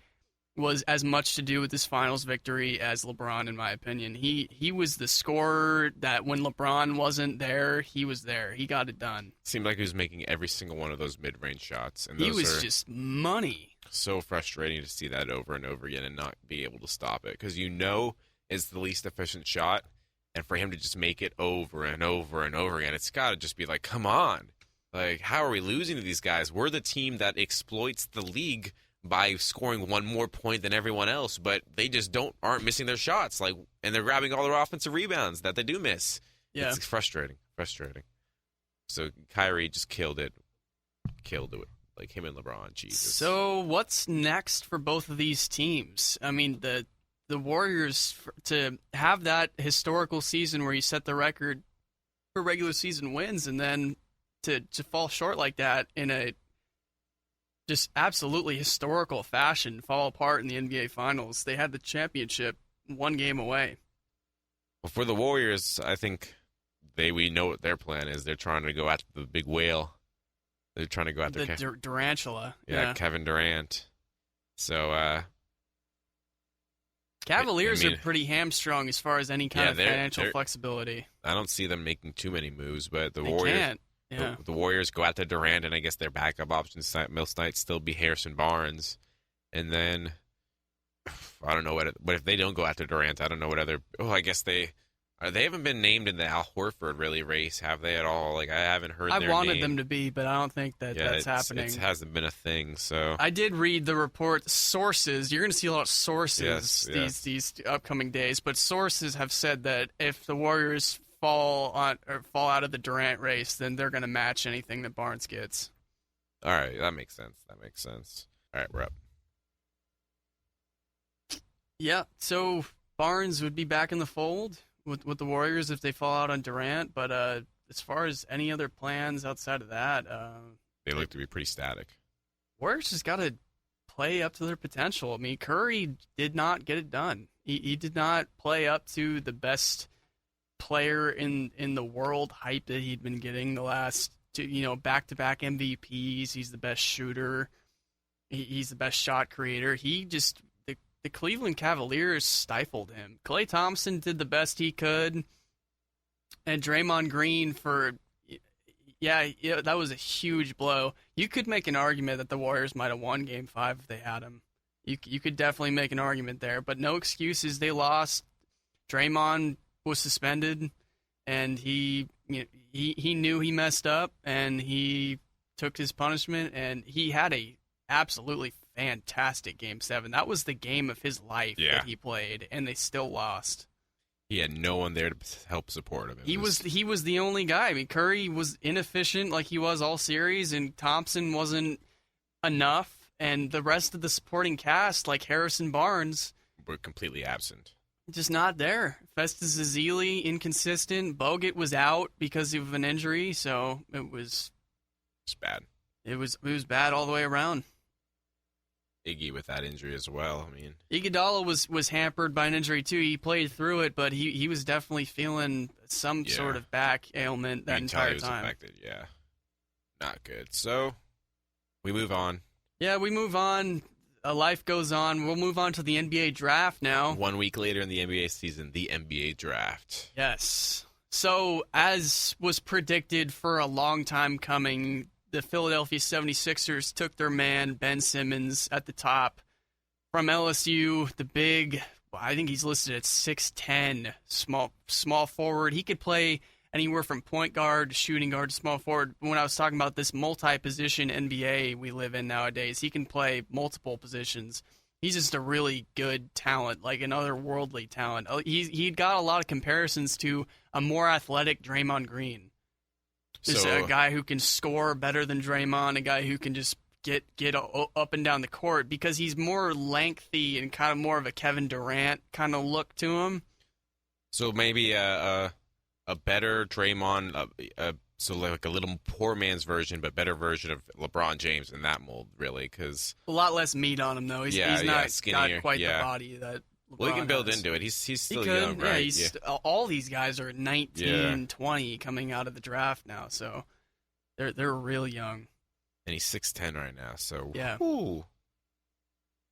was as much to do with this finals victory as LeBron, in my opinion. He was the scorer that when LeBron wasn't there, he was there. He got it done. Seemed like he was making every single one of those mid-range shots. And he was just money. So frustrating to see that over and over again and not be able to stop it. Because it's the least efficient shot. And for him to just make it over and over and over again, it's got to just be like, come on. Like, how are we losing to these guys? We're the team that exploits the league by scoring one more point than everyone else, but they just aren't missing their shots, and they're grabbing all their offensive rebounds that they do miss. Yeah, it's frustrating. So Kyrie just killed it, like him and LeBron. Jesus. So what's next for both of these teams? I mean, the Warriors, to have that historical season where you set the record for regular season wins, and then to fall short like that in a just absolutely historical fashion fall apart in the NBA Finals. They had the championship one game away. Well, for the Warriors, I think we know what their plan is. They're trying to go after the big whale. They're trying to go after the Durantula. Yeah, Kevin Durant. So Cavaliers are pretty hamstrung as far as any kind of financial flexibility. I don't see them making too many moves, but the They Warriors can't. Yeah. the Warriors go after Durant, and I guess their backup options might still be Harrison Barnes. And then I don't know what if they don't go after Durant. I don't know what other. Oh, I guess they haven't been named in the Al Horford really race, have they at all? Like I haven't heard. I their wanted name. them to be, but I don't think that's happening. It hasn't been a thing. So I did read the report. Sources, you're going to see a lot of sources these upcoming days, but sources have said that if the Warriors fall out of the Durant race, then they're going to match anything that Barnes gets. All right, that makes sense. All right, we're up. Yeah, so Barnes would be back in the fold with the Warriors if they fall out on Durant, but as far as any other plans outside of that, they look to be pretty static. Warriors just got to play up to their potential. I mean, Curry did not get it done. He did not play up to the best player in the world hype that he'd been getting the last two, back-to-back MVPs. He's the best shooter. He's the best shot creator. The Cleveland Cavaliers stifled him. Klay Thompson did the best he could, and Draymond Green that was a huge blow. You could make an argument that the Warriors might have won Game 5 if they had him. You could definitely make an argument there, but no excuses. They lost. Draymond was suspended, and he knew he messed up, and he took his punishment, and he had a absolutely fantastic Game 7. That was the game of his life that he played, and they still lost. He had no one there to help support him. He was the only guy. I mean, Curry was inefficient like he was all series, and Thompson wasn't enough, and the rest of the supporting cast, like Harrison Barnes, were completely absent. Just not there. Festus Ezeli, inconsistent. Bogut was out because of an injury, so it was bad. It was bad all the way around. Iggy with that injury as well. I mean, Iguodala was hampered by an injury too. He played through it, but he was definitely feeling some sort of back ailment that entire time. Affected, yeah, not good. So we move on. Yeah, we move on. Life goes on. We'll move on to the NBA draft now. 1 week later in the NBA season, the NBA draft. Yes. So, as was predicted for a long time coming, the Philadelphia 76ers took their man, Ben Simmons, at the top. From LSU, the big, I think he's listed at 6'10", small forward. He could play anywhere from point guard to shooting guard to small forward. When I was talking about this multi-position NBA we live in nowadays, he can play multiple positions. He's just a really good talent, like an otherworldly talent. He'd got a lot of comparisons to a more athletic Draymond Green. Just a guy who can score better than Draymond, a guy who can just get up and down the court because he's more lengthy and kind of more of a Kevin Durant kind of look to him. So maybe a better Draymond, so like a little poor man's version, but better version of LeBron James in that mold, really, because a lot less meat on him though. He's not skinnier. Got quite the body that LeBron well, he can build has. into it. He's still young, right? All these guys are 19, 20 coming out of the draft now, so they're real young. And he's 6'10" right now, so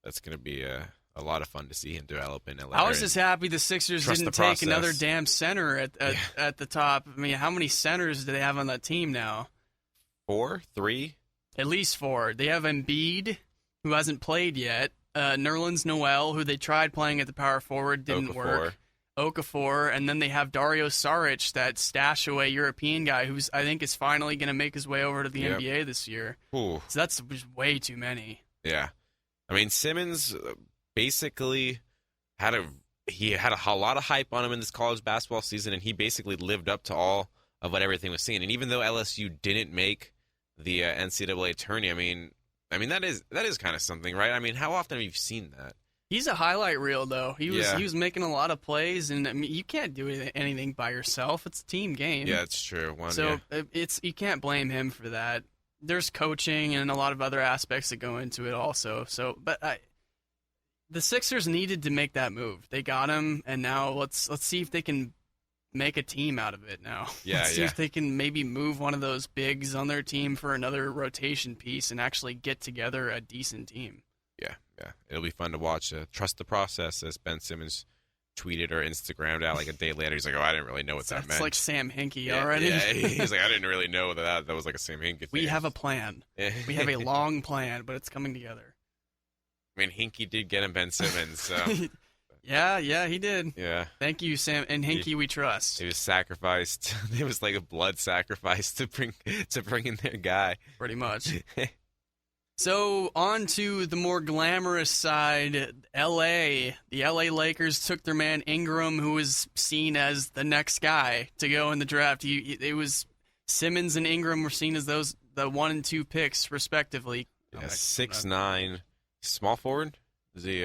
that's gonna be a lot of fun to see him develop in LA. I was just happy the Sixers didn't take another damn center at the top. I mean, how many centers do they have on that team now? 4? 3? At least 4. They have Embiid, who hasn't played yet. Nerlens Noel, who they tried playing at the power forward, didn't work. Okafor, and then they have Dario Saric, that stash-away European guy who's I think is finally going to make his way over to the NBA this year. Ooh. So that's just way too many. Yeah. I mean, Simmons basically had a lot of hype on him in this college basketball season, and he basically lived up to all of what everything was seeing. And even though LSU didn't make the NCAA tourney, I mean that is kind of something, right? I mean, how often have you seen that? He's a highlight reel, though. He was making a lot of plays, and I mean, you can't do anything by yourself. It's a team game. Yeah, it's true. You can't blame him for that. there's coaching and a lot of other aspects that go into it also. So, but the Sixers needed to make that move. They got him, and now let's see if they can make a team out of it now. Let's see if they can maybe move one of those bigs on their team for another rotation piece and actually get together a decent team. Yeah. It'll be fun to watch. Trust the process, as Ben Simmons tweeted or Instagrammed out like a day later. He's like, I didn't really know what that meant. It's like Sam Hinkie already. Yeah, he's like, I didn't really know that was like a Sam Hinkie thing. We have a plan. We have a long plan, but it's coming together. I mean, Hinkie did get him Ben Simmons, so... Yeah, he did. Yeah. Thank you, Sam. And Hinkie, we trust. He was sacrificed. It was like a blood sacrifice to bring in their guy. Pretty much. So, on to the more glamorous side, L.A. The L.A. Lakers took their man Ingram, who was seen as the next guy to go in the draft. It was Simmons and Ingram were seen as the 1 and 2 picks, respectively. Yeah, 6'9", small forward? Is he...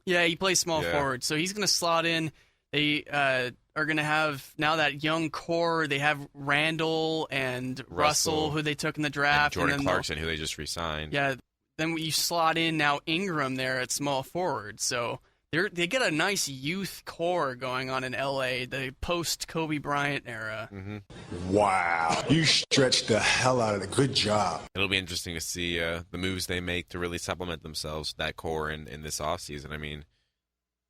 Yeah, he plays small forward, so he's going to slot in. They are going to have, now that young core, they have Randall and Russell, who they took in the draft. And Jordan Clarkson, who they just re-signed. Yeah, then you slot in now Ingram there at small forward. So they get a nice youth core going on in L.A., the post-Kobe Bryant era. Mm-hmm. Wow. You stretched the hell out of it. Good job. It'll be interesting to see the moves they make to really supplement themselves, that core, in this offseason. I mean,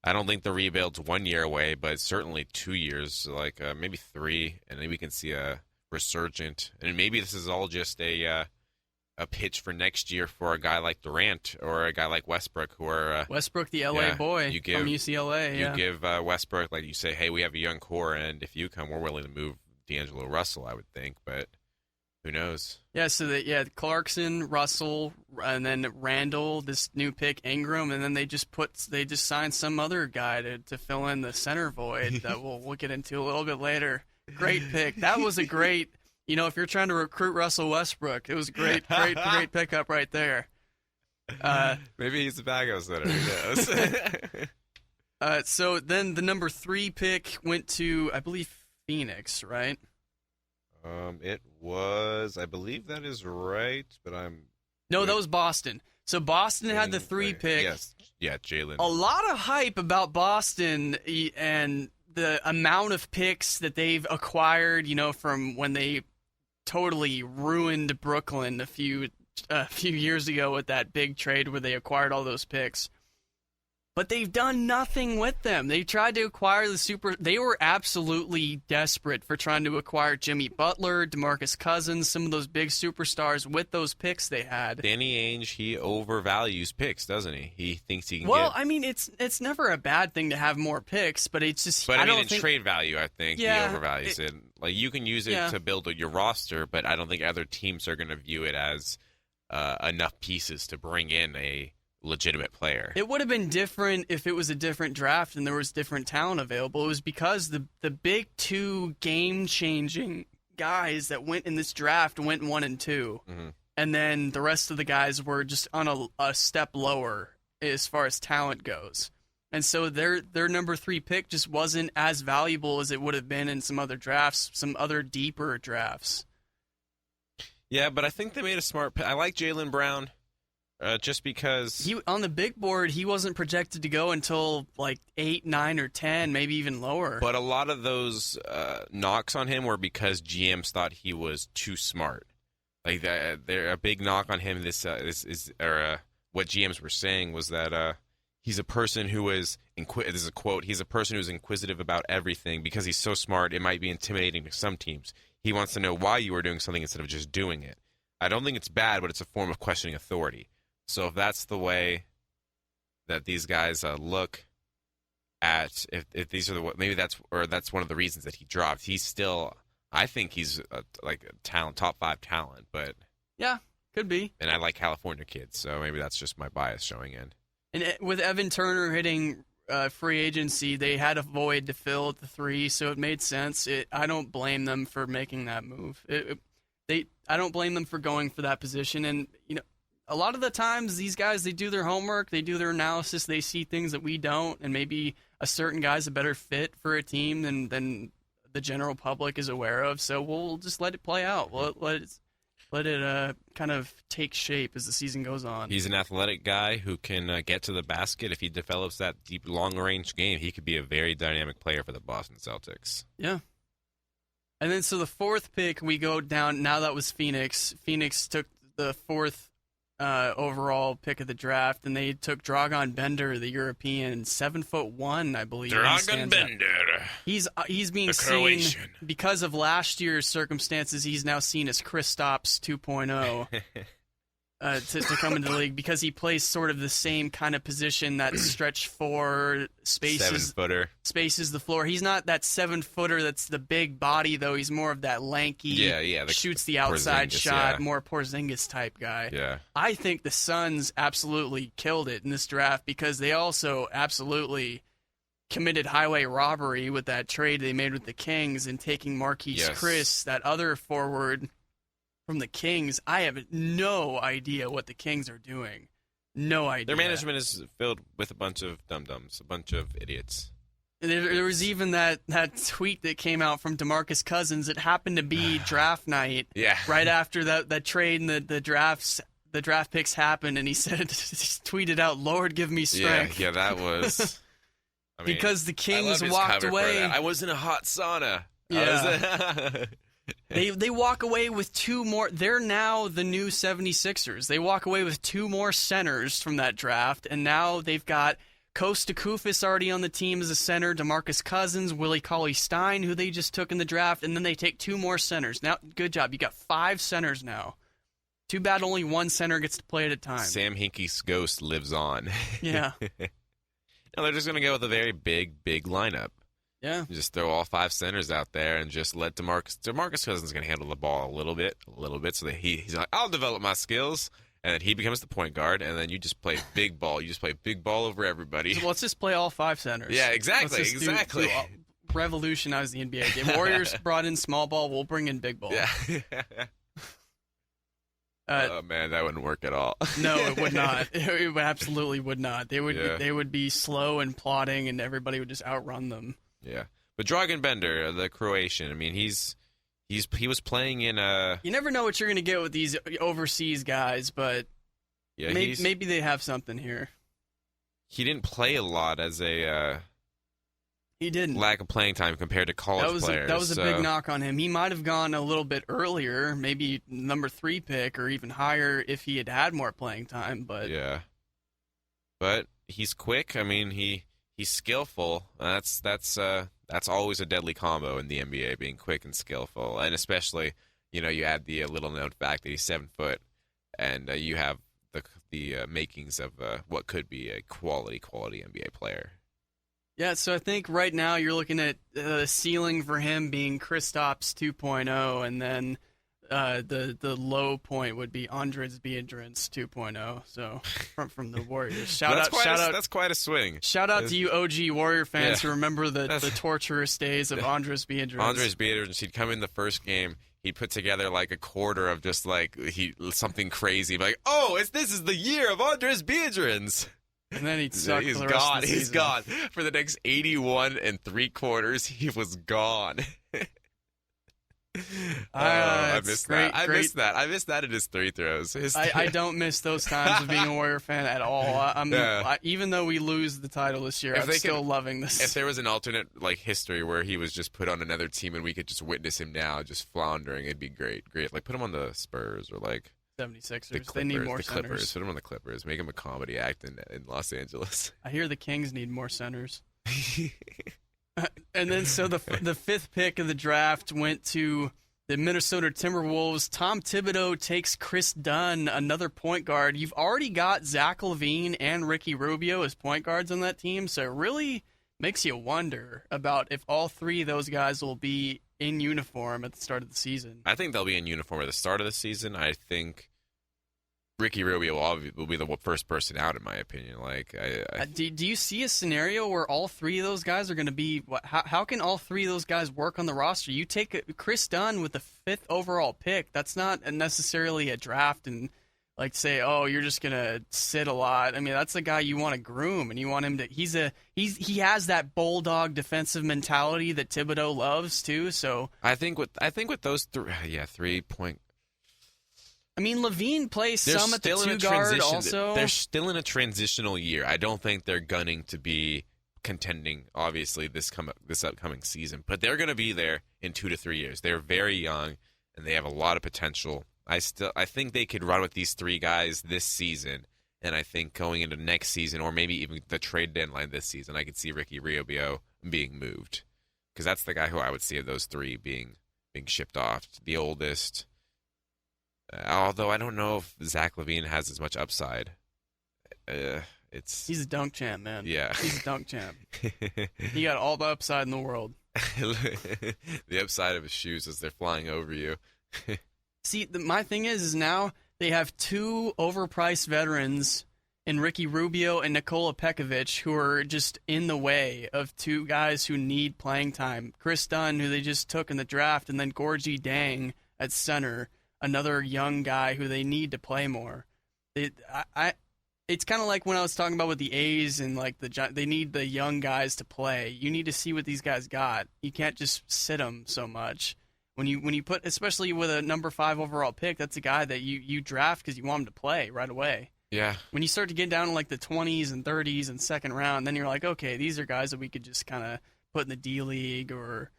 I don't think the rebuild's 1 year away, but certainly 2 years, like maybe 3, and then we can see a resurgent. And maybe this is all just a pitch for next year for a guy like Durant or a guy like Westbrook, who are Westbrook, the LA boy from UCLA. You give Westbrook, like you say, hey, we have a young core, and if you come, we're willing to move D'Angelo Russell, I would think, but who knows? Yeah, so Clarkson, Russell, and then Randall, this new pick Ingram, and then they just signed some other guy to fill in the center void that we'll get into a little bit later. Great pick. That was a great. If you're trying to recruit Russell Westbrook, it was a great pickup right there. Maybe he's a backup center. Who knows? So then the number 3 pick went to, I believe, Phoenix, right? It was. I believe that is right, but No, that was Boston. So Boston had the 3 pick. Yes. Yeah, Jalen. A lot of hype about Boston and the amount of picks that they've acquired, from when they totally ruined Brooklyn a few years ago with that big trade where they acquired all those picks. But they've done nothing with them. They tried to acquire they were absolutely desperate for trying to acquire Jimmy Butler, DeMarcus Cousins, some of those big superstars with those picks they had. Danny Ainge, he overvalues picks, doesn't he? He thinks he can I mean, it's never a bad thing to have more picks, but it's just... But I mean, in trade value, I think he overvalues it. Like, you can use it to build your roster, but I don't think other teams are going to view it as enough pieces to bring in a legitimate player. It would have been different if it was a different draft and there was different talent available. It was because the big 2 game-changing guys that went in this draft went 1 and 2. Mm-hmm. And then the rest of the guys were just on a step lower as far as talent goes. And so their number 3 pick just wasn't as valuable as it would have been in some other drafts, some other deeper drafts. Yeah, but I think they made a smart pick. I like Jaylen Brown. Just because on the big board, he wasn't projected to go until like 8, 9, or 10, maybe even lower. But a lot of those knocks on him were because GMs thought he was too smart. Like a big knock on him. What GMs were saying was that he's a person who is. This is a quote. He's a person who's inquisitive about everything because he's so smart. It might be intimidating to some teams. He wants to know why you are doing something instead of just doing it. I don't think it's bad, but it's a form of questioning authority. So if that's the way that these guys look at, if these are maybe that's one of the reasons that he dropped. He's still, I think he's like a talent, top 5 talent, but yeah, could be. And I like California kids, so maybe that's just my bias showing in. And with Evan Turner hitting free agency, they had a void to fill at the 3, so it made sense. I don't blame them for making that move. I don't blame them for going for that position, and a lot of the times, these guys, they do their homework, they do their analysis, they see things that we don't, and maybe a certain guy's a better fit for a team than the general public is aware of, so we'll just let it play out. let it kind of take shape as the season goes on. He's an athletic guy who can get to the basket. If he develops that deep, long-range game, he could be a very dynamic player for the Boston Celtics. Yeah. And then so the fourth pick, we go down. Now that was Phoenix. Phoenix took the fourth overall pick of the draft, and they took Dragan Bender, the European, 7'1", I believe. Dragan Bender. He's being The seen Croatian. because of last year's circumstances. He's now seen as Kristaps 2.0 to come into the league because he plays sort of the same kind of position, that stretch four, spaces 7-footer. spaces the floor. He's not that 7-footer that's the big body, though. He's more of that lanky, shoots the outside shot, more Porzingis type guy. Yeah. I think the Suns absolutely killed it in this draft because they also absolutely committed highway robbery with that trade they made with the Kings and taking Marquise Chris, that other forward from the Kings. I have no idea what the Kings are doing. No idea. Their management is filled with a bunch of dum-dums, a bunch of idiots. There was even that tweet that came out from DeMarcus Cousins. It happened to be draft night. Yeah. Right after that trade and the draft picks happened, and he said, he tweeted out, "Lord, give me strength." Yeah, that was... I mean, because the Kings walked away. I was in a hot sauna. Yeah. They walk away with two more. They're now the new 76ers. They walk away with two more centers from that draft, and now they've got Kosta Koufis already on the team as a center, DeMarcus Cousins, Willie Cauley-Stein, who they just took in the draft, and then they take two more centers. Now, good job. You got 5 centers now. Too bad only one center gets to play at a time. Sam Hinkie's ghost lives on. Yeah. No, they're just going to go with a very big lineup. Yeah. Just throw all 5 centers out there and just let DeMarcus Cousins can handle the ball a little bit, so that he's like, I'll develop my skills, and then he becomes the point guard, and then you just play big ball. You just play big ball over everybody. So let's just play all 5 centers. Yeah, exactly. Revolutionize the NBA game. Warriors brought in small ball. We'll bring in big ball. Yeah. Oh man, that wouldn't work at all. No, it would not. It absolutely would not. They would be slow and plodding, and everybody would just outrun them. Yeah, but Dragan Bender, the Croatian, I mean, he was playing in a. You never know what you're going to get with these overseas guys, but maybe they have something here. He didn't play a lot as a. He didn't. Lack of playing time compared to college players. That was a big knock on him. He might have gone a little bit earlier, maybe number 3 pick or even higher if he had more playing time. But yeah, but he's quick. I mean, he's skillful. That's always a deadly combo in the NBA, being quick and skillful, and especially you add the little known fact that he's 7 foot, and you have the makings of what could be a quality NBA player. Yeah, so I think right now you're looking at the ceiling for him being Kristaps 2.0, and then the low point would be Andres Biedrins 2.0. So from the Warriors, That's quite a swing. Shout out to you OG Warrior fans who remember the torturous days of Andres Biedrins. Andres Biedrins, he'd come in the first game. He'd put together like a quarter of just like something crazy, like, this is the year of Andres Biedrins. And then he'd suck He's for the rest gone. of the season. He's gone. For the next 81 3/4, he was gone. I missed that. I missed that in his 3 throws. I don't miss those times of being a Warrior fan at all. Even though we lose the title this year, I'm still loving this. If there was an alternate history where he was just put on another team and we could just witness him now just floundering, it'd be great. Like put him on the Spurs or 76ers. They need more the centers. Clippers. Put him on the Clippers. Make him a comedy act in Los Angeles. I hear the Kings need more centers. And then so the 5th pick of the draft went to the Minnesota Timberwolves. Tom Thibodeau takes Chris Dunn, another point guard. You've already got Zach LaVine and Ricky Rubio as point guards on that team, so it really makes you wonder about if all 3 of those guys will be in uniform at the start of the season. I think they'll be in uniform at the start of the season. I think Ricky Rubio will be the first person out, in my opinion. Do you see a scenario where all 3 of those guys are going to be? How can all 3 of those guys work on the roster? You take Chris Dunn with the 5th overall pick. That's not necessarily a draft and say, you're just going to sit a lot. I mean, that's the guy you want to groom, and you want him to. He has that bulldog defensive mentality that Thibodeau loves too. So I think with those 3 point. I mean, Levine plays They're some at the still in a 2 guard transition. also. They're still in a transitional year. I don't think they're gunning to be contending, obviously, this upcoming season. But they're going to be there in 2 to 3 years. They're very young, and they have a lot of potential. I think they could run with these 3 guys this season, and I think going into next season, or maybe even the trade deadline this season, I could see Ricky Rubio being moved. Because that's the guy who I would see of those 3 being shipped off. The oldest. Although I don't know if Zach LaVine has as much upside. He's a dunk champ, man. Yeah. He's a dunk champ. He got all the upside in the world. The upside of his shoes as they're flying over you. See, my thing is now they have 2 overpriced veterans in Ricky Rubio and Nikola Pekovic, who are just in the way of 2 guys who need playing time. Chris Dunn, who they just took in the draft, and then Gorgie Dang at center, another young guy who they need to play more. It's kind of like when I was talking about with the A's and like they need the young guys to play. You need to see what these guys got. You can't just sit them so much. When you put, especially with a number 5 overall pick, that's a guy that you draft because you want him to play right away. Yeah. When you start to get down to like the 20s and 30s and second round, then you're like, okay, these are guys that we could just kind of put in the D League or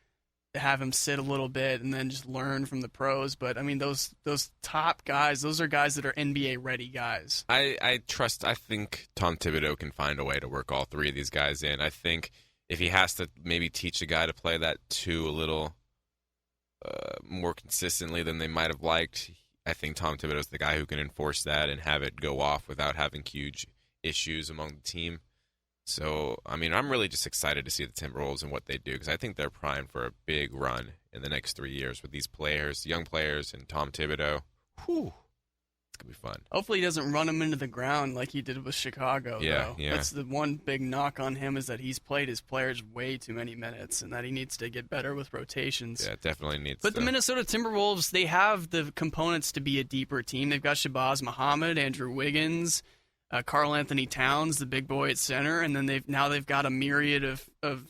have him sit a little bit and then just learn from the pros. But I mean, those top guys, those are guys that are NBA ready guys. I think Tom Thibodeau can find a way to work all 3 of these guys in. I think if he has to maybe teach a guy to play that 2 a little more consistently than they might have liked, I think Tom Thibodeau's the guy who can enforce that and have it go off without having huge issues among the team. So, I mean, I'm really just excited to see the Timberwolves and what they do because I think they're primed for a big run in the next 3 years with these players, young players, and Tom Thibodeau. Whew. It's going to be fun. Hopefully he doesn't run them into the ground like he did with Chicago, though. Yeah. That's the one big knock on him is that he's played his players way too many minutes and that he needs to get better with rotations. Yeah, definitely needs But the Minnesota Timberwolves, they have the components to be a deeper team. They've got Shabazz Muhammad, Andrew Wiggins, Karl Anthony Towns, the big boy at center, and then they've got a myriad of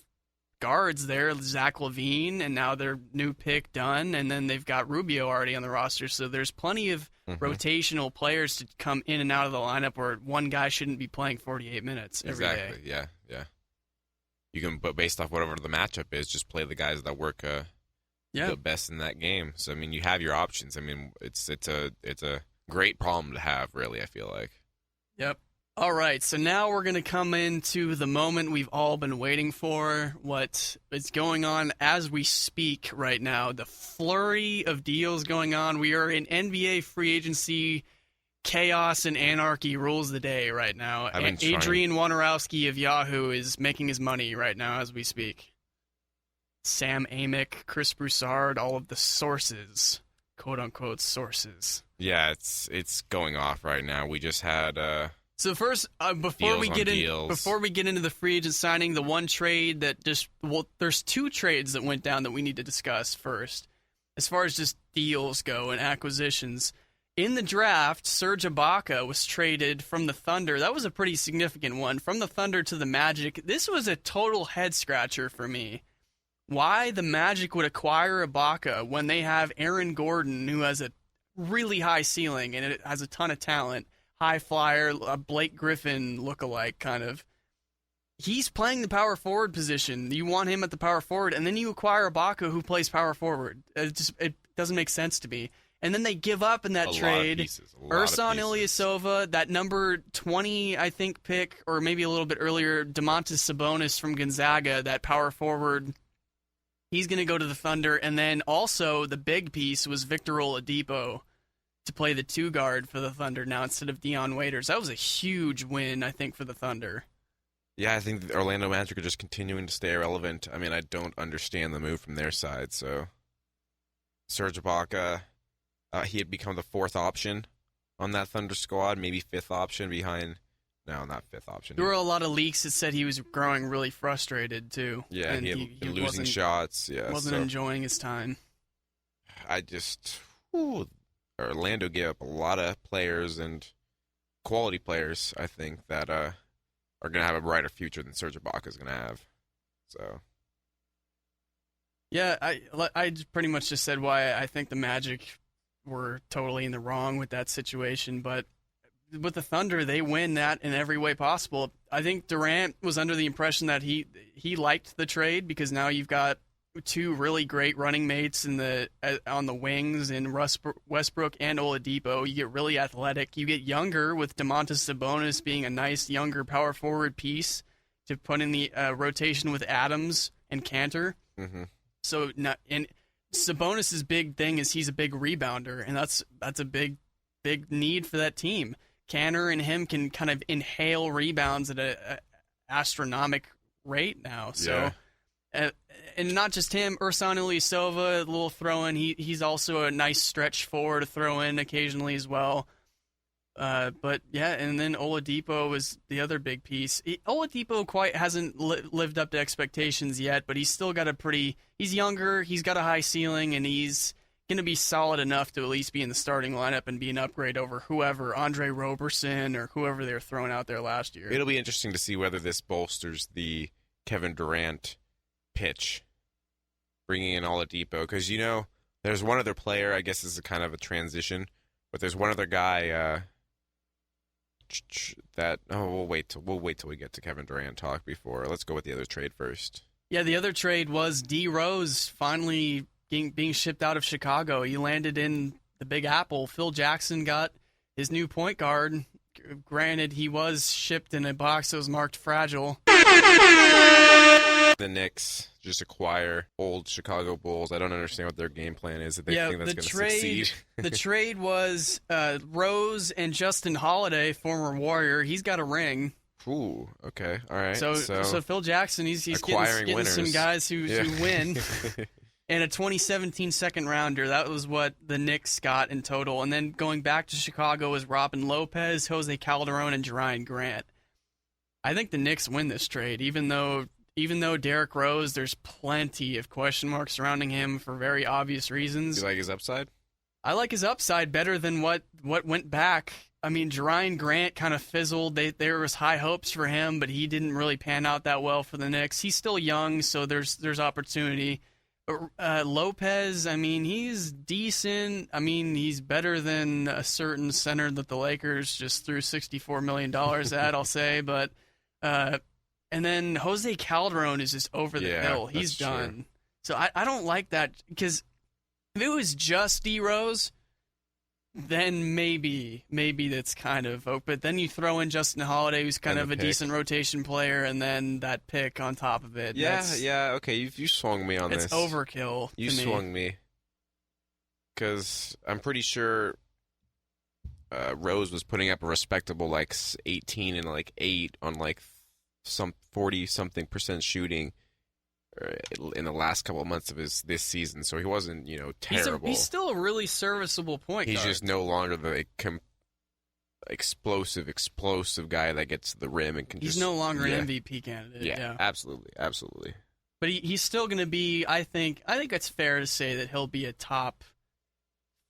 guards there, Zach LaVine, and now their new pick Dunn, and then they've got Rubio already on the roster. So there's plenty of rotational players to come in and out of the lineup where one guy shouldn't be playing 48 minutes every day. Exactly. Yeah. You can, but based off whatever the matchup is, just play the guys that work the best in that game. So I mean, you have your options. I mean, it's a great problem to have, really. I feel like. Yep. All right, so now we're going to come into the moment we've all been waiting for, what is going on as we speak right now. The flurry of deals going on. We are in NBA free agency. Chaos and anarchy rules the day right now. Adrian Wojnarowski of Yahoo is making his money right now as we speak. Sam Amick, Chris Broussard, all of the sources, quote-unquote sources. Yeah, it's going off right now. We just had... So first, before we get into the free agent signing, the one trade that there's 2 trades that went down that we need to discuss first. As far as just deals go and acquisitions, in the draft, Serge Ibaka was traded from the Thunder. That was a pretty significant one. From the Thunder to the Magic. This was a total head scratcher for me. Why the Magic would acquire Ibaka when they have Aaron Gordon, who has a really high ceiling and it has a ton of talent. High flyer, a Blake Griffin lookalike kind of. He's playing the power forward position. You want him at the power forward, and then you acquire Ibaka who plays power forward. It doesn't make sense to me. And then they give up in that trade Ersan Ilyasova, that number 20, I think, pick, or maybe a little bit earlier, Domantas Sabonis from Gonzaga, that power forward. He's going to go to the Thunder. And then also the big piece was Victor Oladipo to play the 2 guard for the Thunder now instead of Dion Waiters. That was a huge win, I think, for the Thunder. Yeah, I think the Orlando Magic are just continuing to stay irrelevant. I mean, I don't understand the move from their side. So, Serge Ibaka, he had become the 4th option on that Thunder squad, maybe 5th option behind. No, not 5th option. There were a lot of leaks that said he was growing really frustrated too. Yeah, and he had losing shots. Yeah, wasn't enjoying his time. Orlando gave up a lot of players and quality players, I think, that are going to have a brighter future than Serge Ibaka is going to have. So, yeah, I pretty much just said why I think the Magic were totally in the wrong with that situation. But with the Thunder, they win that in every way possible. I think Durant was under the impression that he liked the trade because now you've got two really great running mates on the wings in Westbrook and Oladipo. You get really athletic. You get younger with Domantas Sabonis being a nice younger power forward piece to put in the rotation with Adams and Cantor. Mm-hmm. So and Sabonis' big thing is he's a big rebounder, and that's a big need for that team. Cantor and him can kind of inhale rebounds at a astronomical rate now. So. Yeah. And not just him, Ersan Ilyasova, a little throw-in. He's also a nice stretch forward to throw in occasionally as well. But yeah, and then Oladipo was the other big piece. Oladipo quite hasn't lived up to expectations yet, but he's still got he's younger, he's got a high ceiling, and he's going to be solid enough to at least be in the starting lineup and be an upgrade over whoever, Andre Roberson or whoever they were throwing out there last year. It'll be interesting to see whether this bolsters the Kevin Durant pitch, bringing in Oladipo, because there's one other player. I guess this is a kind of a transition, but there's one other guy that we'll wait till we get to Kevin Durant talk before. Let's go with the other trade first. Yeah, the other trade was D Rose finally being shipped out of Chicago. He landed in the Big Apple. Phil Jackson got his new point guard. Granted, he was shipped in a box that was marked fragile. The Knicks just acquire old Chicago Bulls. I don't understand what their game plan is. That they think that's going to succeed. The trade was Rose and Justin Holiday, former Warrior. He's got a ring. Ooh, okay, all right. So Phil Jackson, he's getting some guys who win. And a 2017 second rounder. That was what the Knicks got in total. And then going back to Chicago was Robin Lopez, Jose Calderon, and Jerian Grant. I think the Knicks win this trade, even though Derrick Rose, there's plenty of question marks surrounding him for very obvious reasons. You like his upside? I like his upside better than what went back. I mean, Jerian Grant kind of fizzled. There was high hopes for him, but he didn't really pan out that well for the Knicks. He's still young, so there's opportunity. Lopez, I mean, he's decent. I mean, he's better than a certain center that the Lakers just threw $64 million at, I'll say. But and then Jose Calderon is just over the hill. He's done. True. So I don't like that, because if it was just D Rose, then maybe that's kind of open. But then you throw in Justin Holiday, who's kind of a decent rotation player, and then that pick on top of it. Yeah, okay. You swung me on this. It's overkill. You swung me. Because I'm pretty sure Rose was putting up a respectable 18 and 8 on some 40-something% shooting in the last couple of months of this season, so he wasn't, terrible. He's still a really serviceable point guard. He's just no longer the explosive guy that gets to the rim and can. He's no longer an MVP candidate. Yeah, absolutely. But he's still going to be. I think it's fair to say that he'll be a top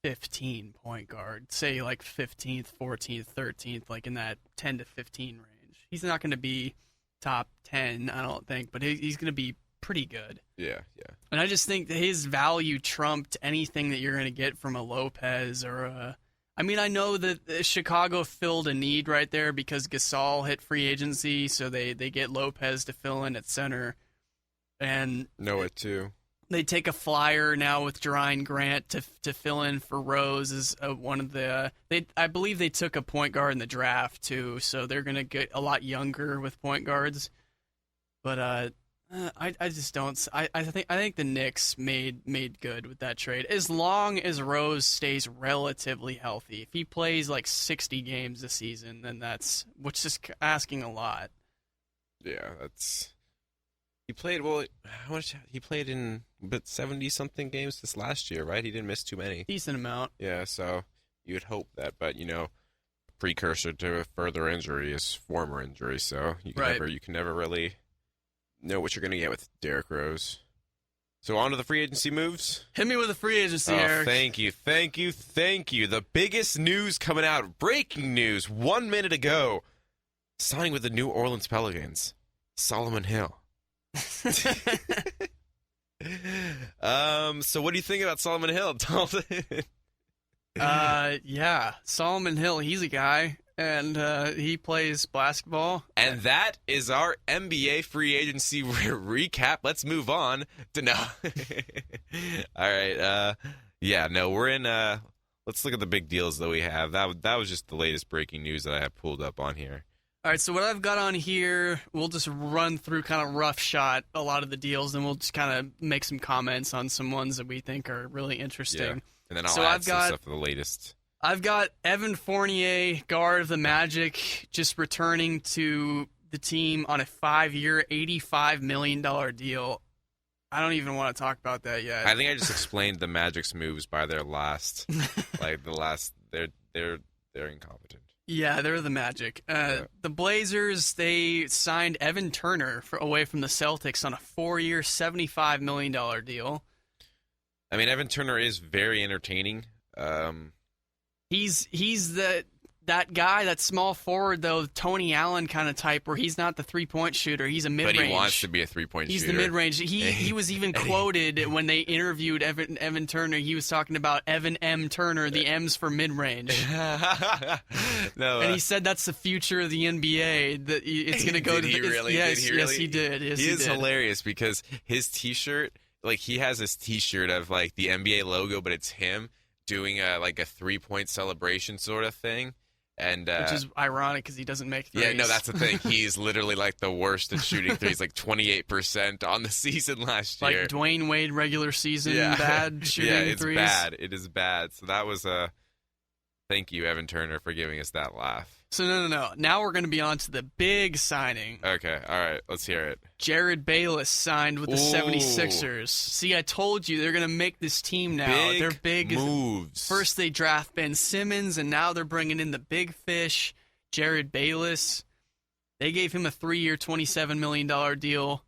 15 point guard, say 15th, 14th, 13th, in that 10 to 15 range. He's not going to be top 10, I don't think, but he's going to be pretty good. Yeah. And I just think that his value trumped anything that you're going to get from a Lopez or a... I mean, I know that Chicago filled a need right there because Gasol hit free agency, so they get Lopez to fill in at center. And know it too. They take a flyer now with Jerian Grant to fill in for Rose as one of the... I believe they took a point guard in the draft too, so they're going to get a lot younger with point guards. But I just don't. I think the Knicks made good with that trade, as long as Rose stays relatively healthy. If he plays 60 games this season, then which is asking a lot. Yeah, that's. He played how much? He played in 70-something games this last year, right? He didn't miss too many. Decent amount. Yeah, so you'd hope that, but precursor to a further injury is former injury, so you can never really know what you're going to get with Derrick Rose. So on to the free agency moves. Hit me with the free agency, Eric. Thank you. The biggest news coming out, breaking news 1 minute ago. Signing with the New Orleans Pelicans, Solomon Hill. So what do you think about Solomon Hill, Dalton? Yeah, Solomon Hill, he's a guy, and he plays basketball. And that is our NBA free agency recap. Let's move on to no. All right. Yeah, no, we're in. Let's look at the big deals that we have. That was just the latest breaking news that I have pulled up on here. All right, so what I've got on here, we'll just run through kind of rough shot a lot of the deals, and we'll just kind of make some comments on some ones that we think are really interesting. Yeah. And then I'll add some stuff for the latest. I've got Evan Fournier, guard of the Magic, just returning to the team on a 5-year, $85 million deal. I don't even want to talk about that yet. I think I just explained the Magic's moves by their last, they're incompetent. Yeah, they're the Magic. The Blazers, they signed Evan Turner away from the Celtics on a 4-year, $75 million deal. I mean, Evan Turner is very entertaining. He's that guy, that small forward, though, Tony Allen kind of type, where he's not the three-point shooter. He's a mid-range. But he wants to be a three-point shooter. He's the mid-range. He was even quoted when they interviewed Evan Turner. He was talking about Evan M. Turner. The M's for mid-range. No, and he said that's the future of the NBA. That it's going to go to the... Really? Yes, yes, he did. Yes, he is hilarious because his T-shirt, like he has this T-shirt of like the NBA logo, but it's him doing a 3-point celebration sort of thing. And, which is ironic because he doesn't make threes. Yeah, no, that's the thing. He's literally like the worst at shooting threes, like 28% on the season last year. Like Dwayne Wade regular season, bad shooting threes. Yeah, it's bad. It is bad. So that was thank you, Evan Turner, for giving us that laugh. So no. Now we're going to be on to the big signing. Okay, all right. Let's hear it. Jared Bayless signed with the 76ers. See, I told you they're going to make this team now. They're big moves. First they draft Ben Simmons, and now they're bringing in the big fish, Jared Bayless. They gave him a 3-year, $27 million deal.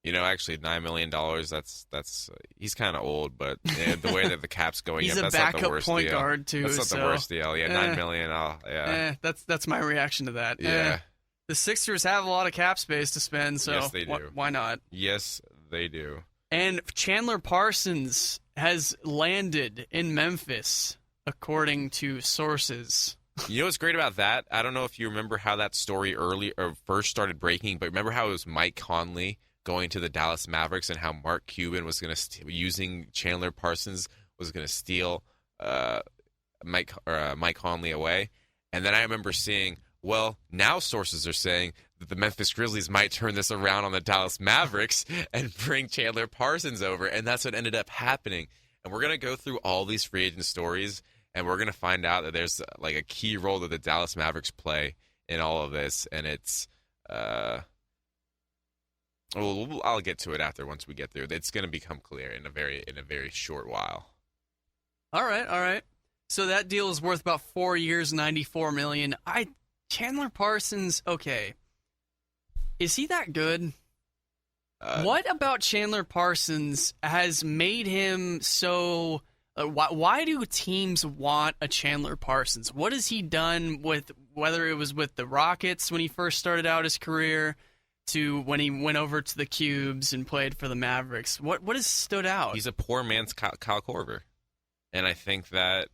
You know, actually, $9 million. That's he's kind of old, but the way that the cap's going, he's up, a that's not the backup worst point deal. guard too. That's not the worst deal. Yeah, $9 million. That's my reaction to that. Yeah. The Sixers have a lot of cap space to spend, so yes, they do. Why not? Yes, they do. And Chandler Parsons has landed in Memphis, according to sources. You know what's great about that? I don't know if you remember how that story first started breaking, but remember how it was Mike Conley going to the Dallas Mavericks and how Mark Cuban was going to using Chandler Parsons was going to steal Mike Conley away. And then I remember seeing, well, now sources are saying that the Memphis Grizzlies might turn this around on the Dallas Mavericks and bring Chandler Parsons over, and that's what ended up happening. And we're going to go through all these free agent stories, and we're going to find out that there's like a key role that the Dallas Mavericks play in all of this, and it's I'll get to it after once we get through. It's going to become clear in a very short while. All right. So that deal is worth about 4 years, $94 million. Chandler Parsons, okay. Is he that good? What about Chandler Parsons has made him so... why do teams want a Chandler Parsons? What has he done with, whether it was with the Rockets when he first started out his career, to when he went over to the Cubes and played for the Mavericks? What has stood out? He's a poor man's Kyle Korver. And I think that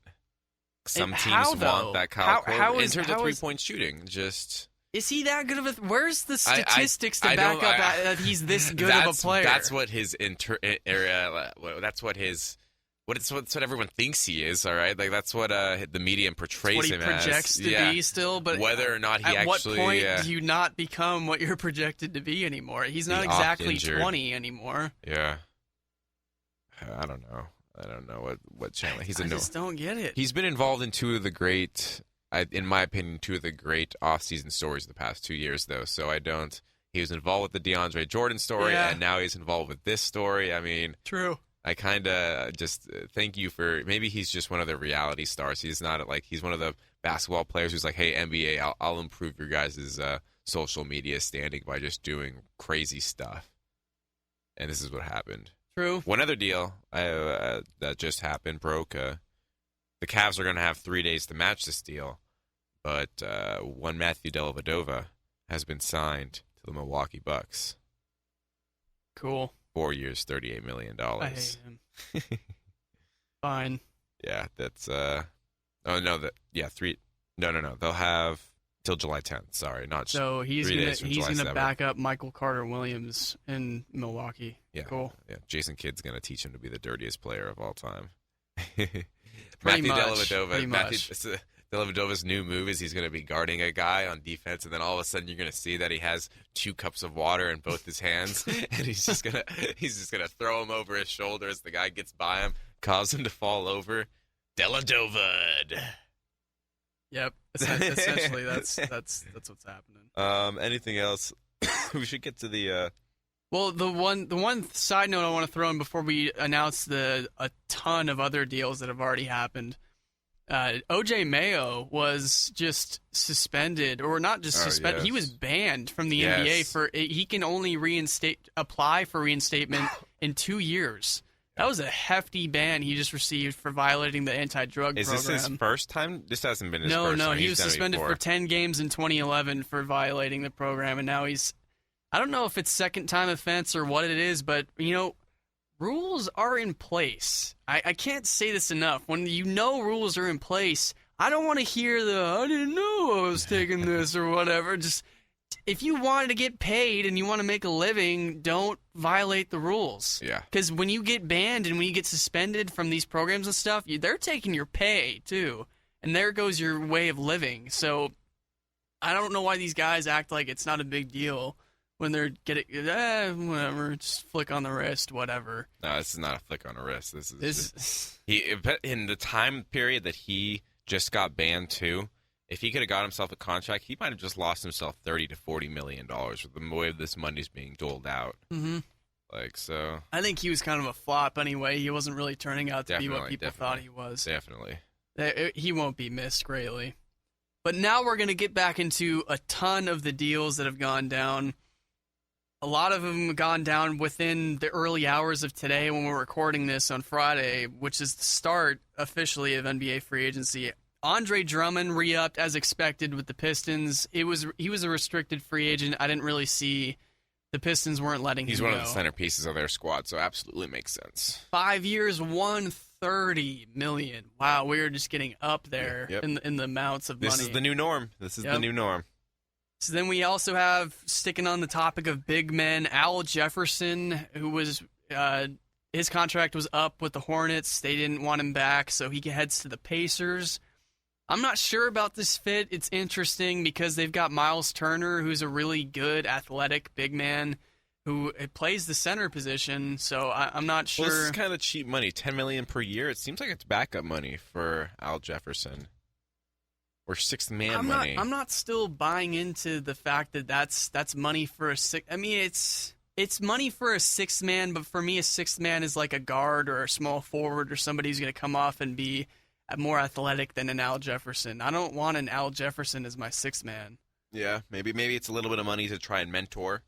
some teams want that Kyle Korver in terms of three-point shooting. Is he that good of a... Where's the statistics to back up that he's this good of a player? That's what his that's what everyone thinks he is, all right? Like, that's what the media portrays him as. What he projects to be still, but whether or not he at actually... what point do you not become what you're projected to be anymore? He's not exactly 20 anymore. Yeah. I don't know what Chandler... I just don't get it. He's been involved in two of the great, in my opinion, off-season stories the past 2 years, though, so I don't... He was involved with the DeAndre Jordan story, and now he's involved with this story. I mean... True. I kind of just thank you for... Maybe he's just one of the reality stars. He's not like... He's one of the basketball players who's like, hey, NBA, I'll improve your guys' social media standing by just doing crazy stuff. And this is what happened. True. One other deal that just happened, broke. The Cavs are going to have 3 days to match this deal. But one Matthew Dellavedova has been signed to the Milwaukee Bucks. Cool. 4 years, $38 million. I hate him. Fine. Yeah, that's oh no, three. No. They'll have till July 10th. Sorry, not So he's 3 gonna days from July 7th. back up Michael Carter Williams in Milwaukee. Yeah, Cool. Yeah, Jason Kidd's gonna teach him to be the dirtiest player of all time. Pretty Matthew much. Dellavedova's new move is he's going to be guarding a guy on defense, and then all of a sudden you're going to see that he has 2 cups of water in both his hands, and he's just gonna throw him over his shoulder as the guy gets by him, cause him to fall over. Dellavedova. Yep. Essentially, that's what's happening. Anything else? We should get to the. Well, the one side note I want to throw in before we announce a ton of other deals that have already happened. OJ Mayo was just suspended, or not just suspended. Yes. He was banned from the Yes. NBA he can only apply for reinstatement in 2 years. That was a hefty ban he just received for violating the anti-drug program. Is this his first time? This hasn't been his first time. No, he He's was done it suspended before. for 10 games in 2011 for violating the program, and now I don't know if it's second-time offense or what it is, but, rules are in place. I can't say this enough. When rules are in place, I don't want to hear I didn't know I was taking this or whatever. Just, if you wanted to get paid and you want to make a living, don't violate the rules. Yeah. Because when you get banned and when you get suspended from these programs and stuff, they're taking your pay, too. And there goes your way of living. So I don't know why these guys act like it's not a big deal when they're getting, whatever, just flick on the wrist, whatever. No, this is not a flick on the wrist. This is This, in the time period that he just got banned too. If he could have got himself a contract, he might have just lost himself $30 to $40 million with the way this money's being doled out. mm-hmm. So I think he was kind of a flop anyway. He wasn't really turning out to be what people thought he was. Definitely. He won't be missed greatly. But now we're going to get back into a ton of the deals that have gone down. A lot of them have gone down within the early hours of today when we're recording this on Friday, which is the start officially of NBA free agency. Andre Drummond re-upped as expected with the Pistons. He was a restricted free agent. I didn't really see the Pistons weren't letting him go. He's one of the centerpieces of their squad, so absolutely makes sense. 5 years, $130 million. Wow, we're just getting up there Yep. in the amounts of money. This is the new norm. The new norm. So then we also have, sticking on the topic of big men, Al Jefferson, who was his contract was up with the Hornets. They didn't want him back, so he heads to the Pacers. I'm not sure about this fit. It's interesting because they've got Miles Turner, who's a really good athletic big man who plays the center position. So I'm not sure. Well, this is kind of cheap money, $10 million per year. It seems like it's backup money for Al Jefferson. Or sixth man money. I'm not still buying into the fact that that's money for a six. I mean, it's money for a sixth man, but for me, a sixth man is like a guard or a small forward or somebody who's going to come off and be more athletic than an Al Jefferson. I don't want an Al Jefferson as my sixth man. Yeah, maybe it's a little bit of money to try and mentor.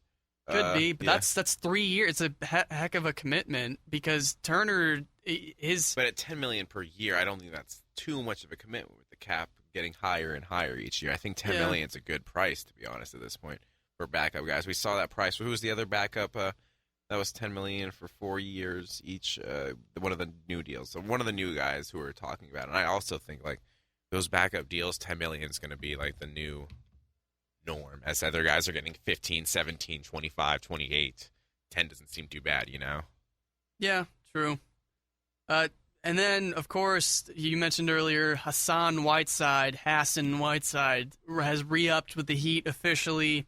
Could be, but that's 3 years. It's a heck of a commitment because Turner is. But at $10 million per year, I don't think that's too much of a commitment with the cap getting higher and higher each year. I think $10 million is a good price, to be honest, at this point for backup guys. We saw that price. Who was the other backup? That was $10 million for 4 years each. One of the new deals. So one of the new guys who we're talking about. And I also think like those backup deals, $10 million is going to be like the new norm. As other guys are getting 15, 17, 25, 28. 10 doesn't seem too bad, you know? Yeah, true. And then, of course, you mentioned earlier, Hassan Whiteside has re-upped with the Heat officially.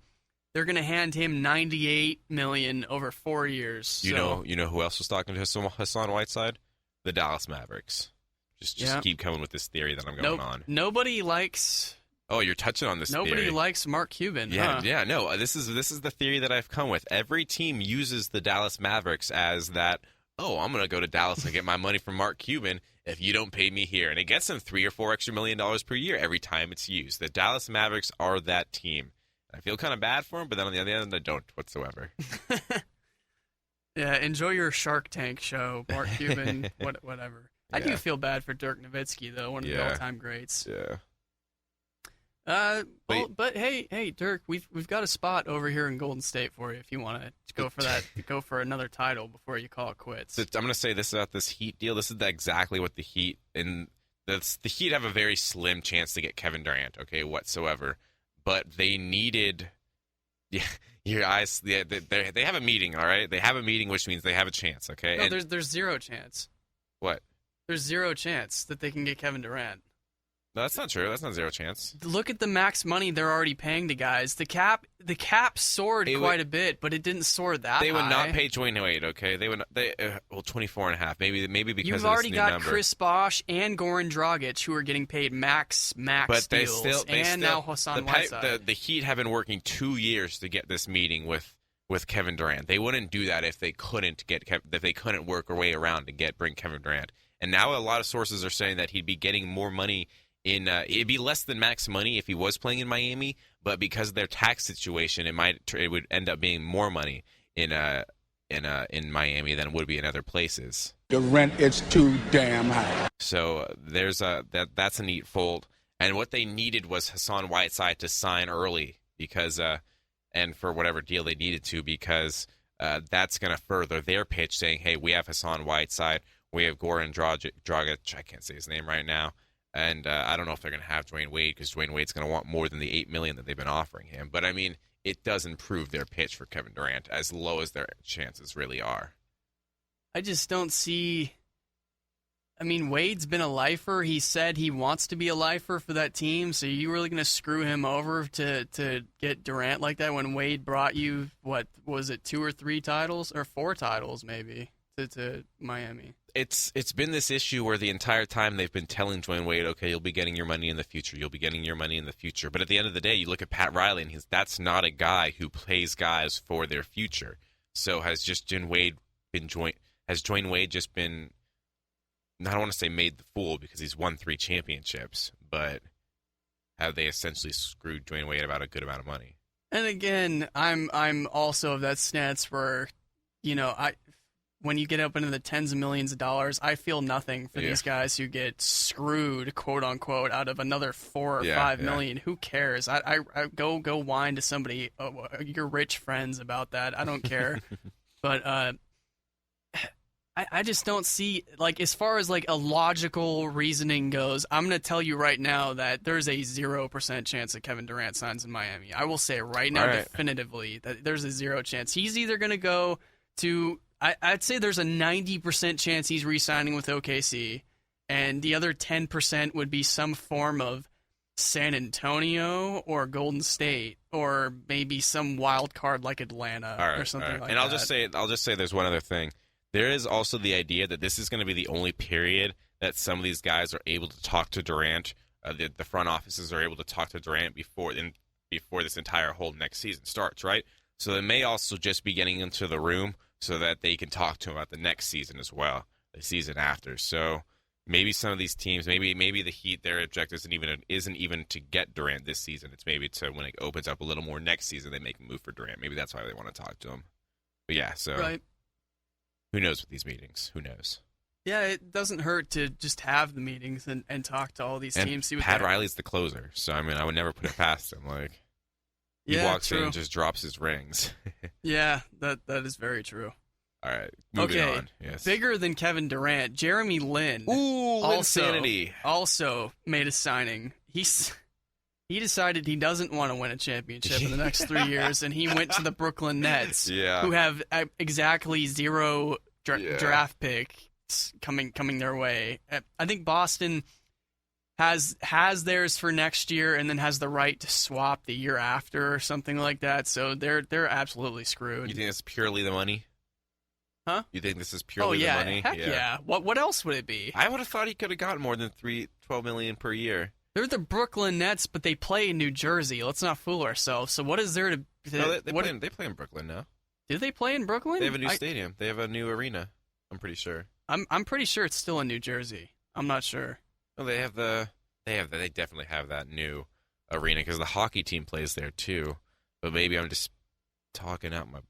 They're going to hand him $98 million over 4 years. You know who else was talking to Hassan Whiteside? The Dallas Mavericks. Just keep coming with this theory that I'm going on. Nobody likes. Oh, you're touching on this theory. Nobody likes Mark Cuban. Yeah, huh? yeah. No, this is the theory that I've come with. Every team uses the Dallas Mavericks as that. Oh, I'm going to go to Dallas and get my money from Mark Cuban if you don't pay me here. And it gets them $3 or $4 extra million per year every time it's used. The Dallas Mavericks are that team. I feel kind of bad for them, but then on the other end, I don't whatsoever. Yeah, enjoy your Shark Tank show, Mark Cuban, whatever. I do feel bad for Dirk Nowitzki, though, one of the all-time greats. Yeah. But hey, Dirk, we've got a spot over here in Golden State for you if you want to go for that, go for another title before you call it quits. I'm going to say this about this Heat deal. This is exactly what the Heat the Heat have a very slim chance to get Kevin Durant, okay, whatsoever. But they needed, your eyes. They have a meeting, all right. They have a meeting, which means they have a chance, okay. No, there's zero chance. What? There's zero chance that they can get Kevin Durant. No, that's not true. That's not zero chance. Look at the max money they're already paying to guys. The cap soared quite a bit, but it didn't soar that high. They would not pay Dwayne Wade, okay? They would. 24.5, maybe because you've of already this new got number. Chris Bosh and Goran Dragic who are getting paid max but deals, now Hassan Whiteside. The Heat have been working 2 years to get this meeting with Kevin Durant. They wouldn't do that if they couldn't work their way around to bring Kevin Durant. And now a lot of sources are saying that he'd be getting more money. It'd be less than max money if he was playing in Miami, but because of their tax situation, it would end up being more money in Miami than it would be in other places. The rent is too damn high. So that's a neat fold. And what they needed was Hassan Whiteside to sign early because and for whatever deal they needed to, because that's going to further their pitch, saying, hey, we have Hassan Whiteside, we have Goran Dragic, I can't say his name right now. And I don't know if they're going to have Dwayne Wade because Dwayne Wade's going to want more than the $8 million that they've been offering him. But I mean, it does improve their pitch for Kevin Durant, as low as their chances really are. I just don't see. I mean, Wade's been a lifer. He said he wants to be a lifer for that team. So are you really going to screw him over to get Durant like that when Wade brought you, what was it, 2 or 3 titles or 4 titles maybe to Miami? It's been this issue where the entire time they've been telling Dwayne Wade, okay, you'll be getting your money in the future. You'll be getting your money in the future. But at the end of the day, you look at Pat Riley, and that's not a guy who plays guys for their future. So has Dwayne Wade just been, I don't want to say made the fool because he's won 3 championships, but have they essentially screwed Dwayne Wade about a good amount of money? And again, I'm also of that stance where, when you get up into the tens of millions of dollars, I feel nothing for these guys who get screwed, quote unquote, out of another 4 or 5 million. Who cares? I go whine to somebody, your rich friends about that. I don't care. But I just don't see, like, as far as like a logical reasoning goes, I'm going to tell you right now that there's a 0% chance that Kevin Durant signs in Miami. I will say right now definitively that there's a 0 chance. He's either going to go to, I'd say there's a 90% chance he's re-signing with OKC, and the other 10% would be some form of San Antonio or Golden State, or maybe some wild card like Atlanta or something like that. And I'll just say there's one other thing. There is also the idea that this is going to be the only period that some of these guys are able to talk to Durant. The front offices are able to talk to Durant before this entire whole next season starts, right? So they may also just be getting into the room so that they can talk to him about the next season as well, the season after. So maybe some of these teams, maybe the Heat, their objective isn't even to get Durant this season. It's maybe to, when it opens up a little more next season, they make a move for Durant. Maybe that's why they want to talk to him. But yeah, so who knows with these meetings? Who knows? Yeah, it doesn't hurt to just have the meetings and talk to all these teams. See what Pat Riley's the closer, so I mean, I would never put it past him. Like, he walks in and just drops his rings. Yeah, that is very true. All right, moving on. Yes. Bigger than Kevin Durant, Jeremy Lin. Ooh, Linsanity. Also made a signing. He decided he doesn't want to win a championship in the next 3 years, and he went to the Brooklyn Nets, who have exactly 0 draft picks coming their way. I think Boston has theirs for next year, and then has the right to swap the year after or something like that. So they're absolutely screwed. You think it's purely the money? Huh? You think this is purely the money? Heck yeah. What else would it be? I would have thought he could have gotten more than $12 million per year. They're the Brooklyn Nets, but they play in New Jersey. Let's not fool ourselves. So what is there to... No, they play in Brooklyn now. Do they play in Brooklyn? They have a new stadium. They have a new arena. I'm pretty sure. I'm pretty sure it's still in New Jersey. I'm not sure. No, they definitely have that new arena because the hockey team plays there too. But maybe I'm just talking out my...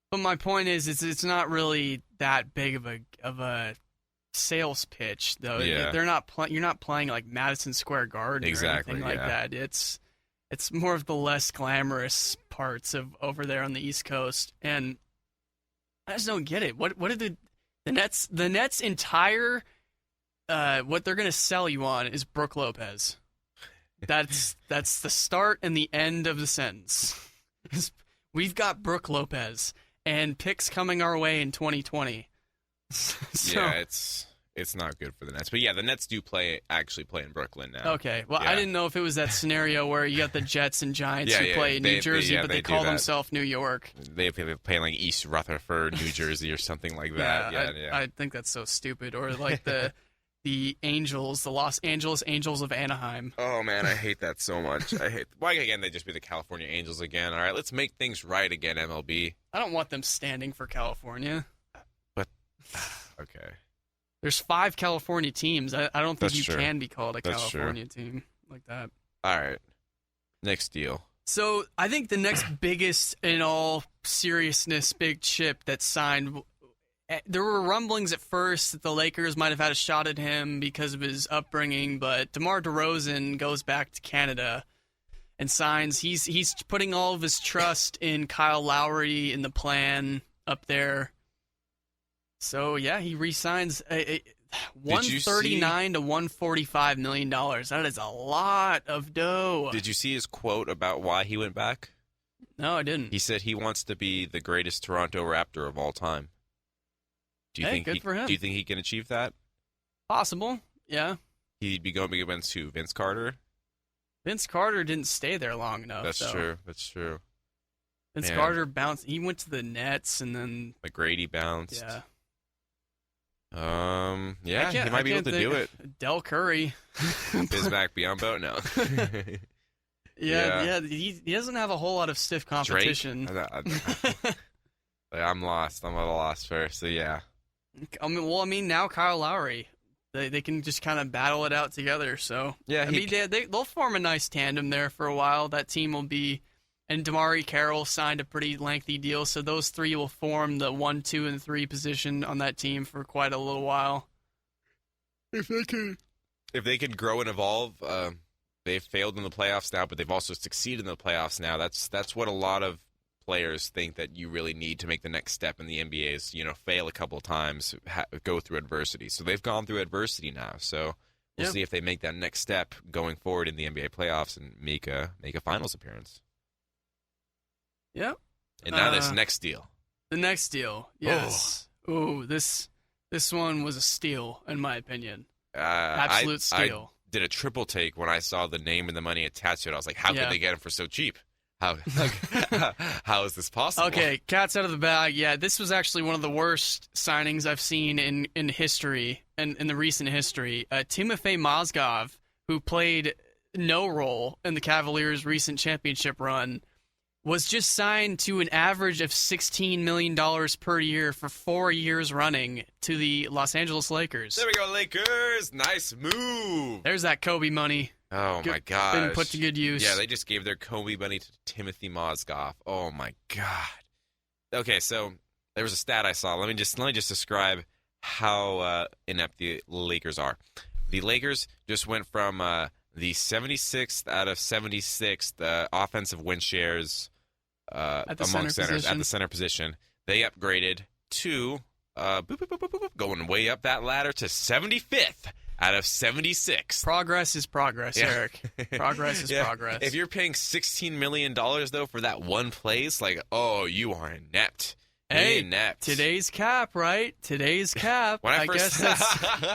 But my point is, it's not really that big of a sales pitch, though. Yeah. You're not playing like Madison Square Garden or anything like that. It's It's more of the less glamorous parts of over there on the East Coast, and I just don't get it. What are the Nets? The Nets' entire what they're gonna sell you on is Brooke Lopez. That's the start and the end of the sentence. We've got Brooke Lopez and picks coming our way in 2020. So, yeah, it's not good for the Nets. But yeah, the Nets do actually play in Brooklyn now. okay. Well, Yeah. I didn't know if it was that scenario where you got the Jets and Giants who play in New Jersey, but they call themselves New York. They play like East Rutherford, New Jersey, or something like that. Yeah, I think that's so stupid. Or like the Angels, the Los Angeles Angels of Anaheim. Oh man, I hate that so much. Why again? They just be the California Angels again. All right, let's make things right again, MLB. I don't want them standing for California. But okay. There's 5 California teams. I don't think That's you true. can be called a That's California team like that. All right. Next deal. So I think the next biggest, in all seriousness, big chip that signed, there were rumblings at first that the Lakers might have had a shot at him because of his upbringing, but DeMar DeRozan goes back to Canada and signs. He's putting all of his trust in Kyle Lowry in the plan up there. So yeah, he re-signs $139 to $145 million. That is a lot of dough. Did you see his quote about why he went back? No, I didn't. He said he wants to be the greatest Toronto Raptor of all time. Do you think good for him. Do you think he can achieve that? Possible, yeah. He'd be going against who? Vince Carter? Vince Carter didn't stay there long enough. That's though. true. That's true. Vince Man. Carter bounced. He went to the Nets and then McGrady bounced. yeah. Yeah, he might be able to do it. Del Curry. Bismack Biyombo? No. Yeah. He doesn't have a whole lot of stiff competition. Drake? I'm lost. I'm at a loss first. So yeah. I mean, now Kyle Lowry, they can just kind of battle it out together. So Yeah, they'll form a nice tandem there for a while. That team will be, and Damari Carroll signed a pretty lengthy deal, so those three will form the 1, 2, and 3 position on that team for quite a little while. If they can grow and evolve, they've failed in the playoffs now, but they've also succeeded in the playoffs now. That's what a lot of players think that you really need to make the next step in the NBA is, fail a couple of times, go through adversity. So they've gone through adversity now. So we'll see if they make that next step going forward in the NBA playoffs and make a finals appearance. Yep. And now this next deal. The next deal, yes. Ooh, this one was a steal, in my opinion. Absolute steal. I did a triple take when I saw the name and the money attached to it. I was like, how could they get him for so cheap? How is this possible? Okay, cat's out of the bag. Yeah, this was actually one of the worst signings I've seen in history, in the recent history. Timofey Mozgov, who played no role in the Cavaliers' recent championship run, was just signed to an average of $16 million per year for 4 years running to the Los Angeles Lakers. There we go, Lakers. Nice move. There's that Kobe money. Oh, my gosh. Been put to good use. Yeah, they just gave their Kobe money to Timothy Mozgov. Oh, my God. Okay, so there was a stat I saw. Let me just describe how inept the Lakers are. The Lakers just went from the 76th out of 76th offensive win shares among centers at the center position. They upgraded to going way up that ladder to 75th out of 76. Progress is progress, Eric. Progress is progress. If you're paying $16 million, though, for that one place, you are inept. Hey, inept. Today's cap, right? Today's cap. I guess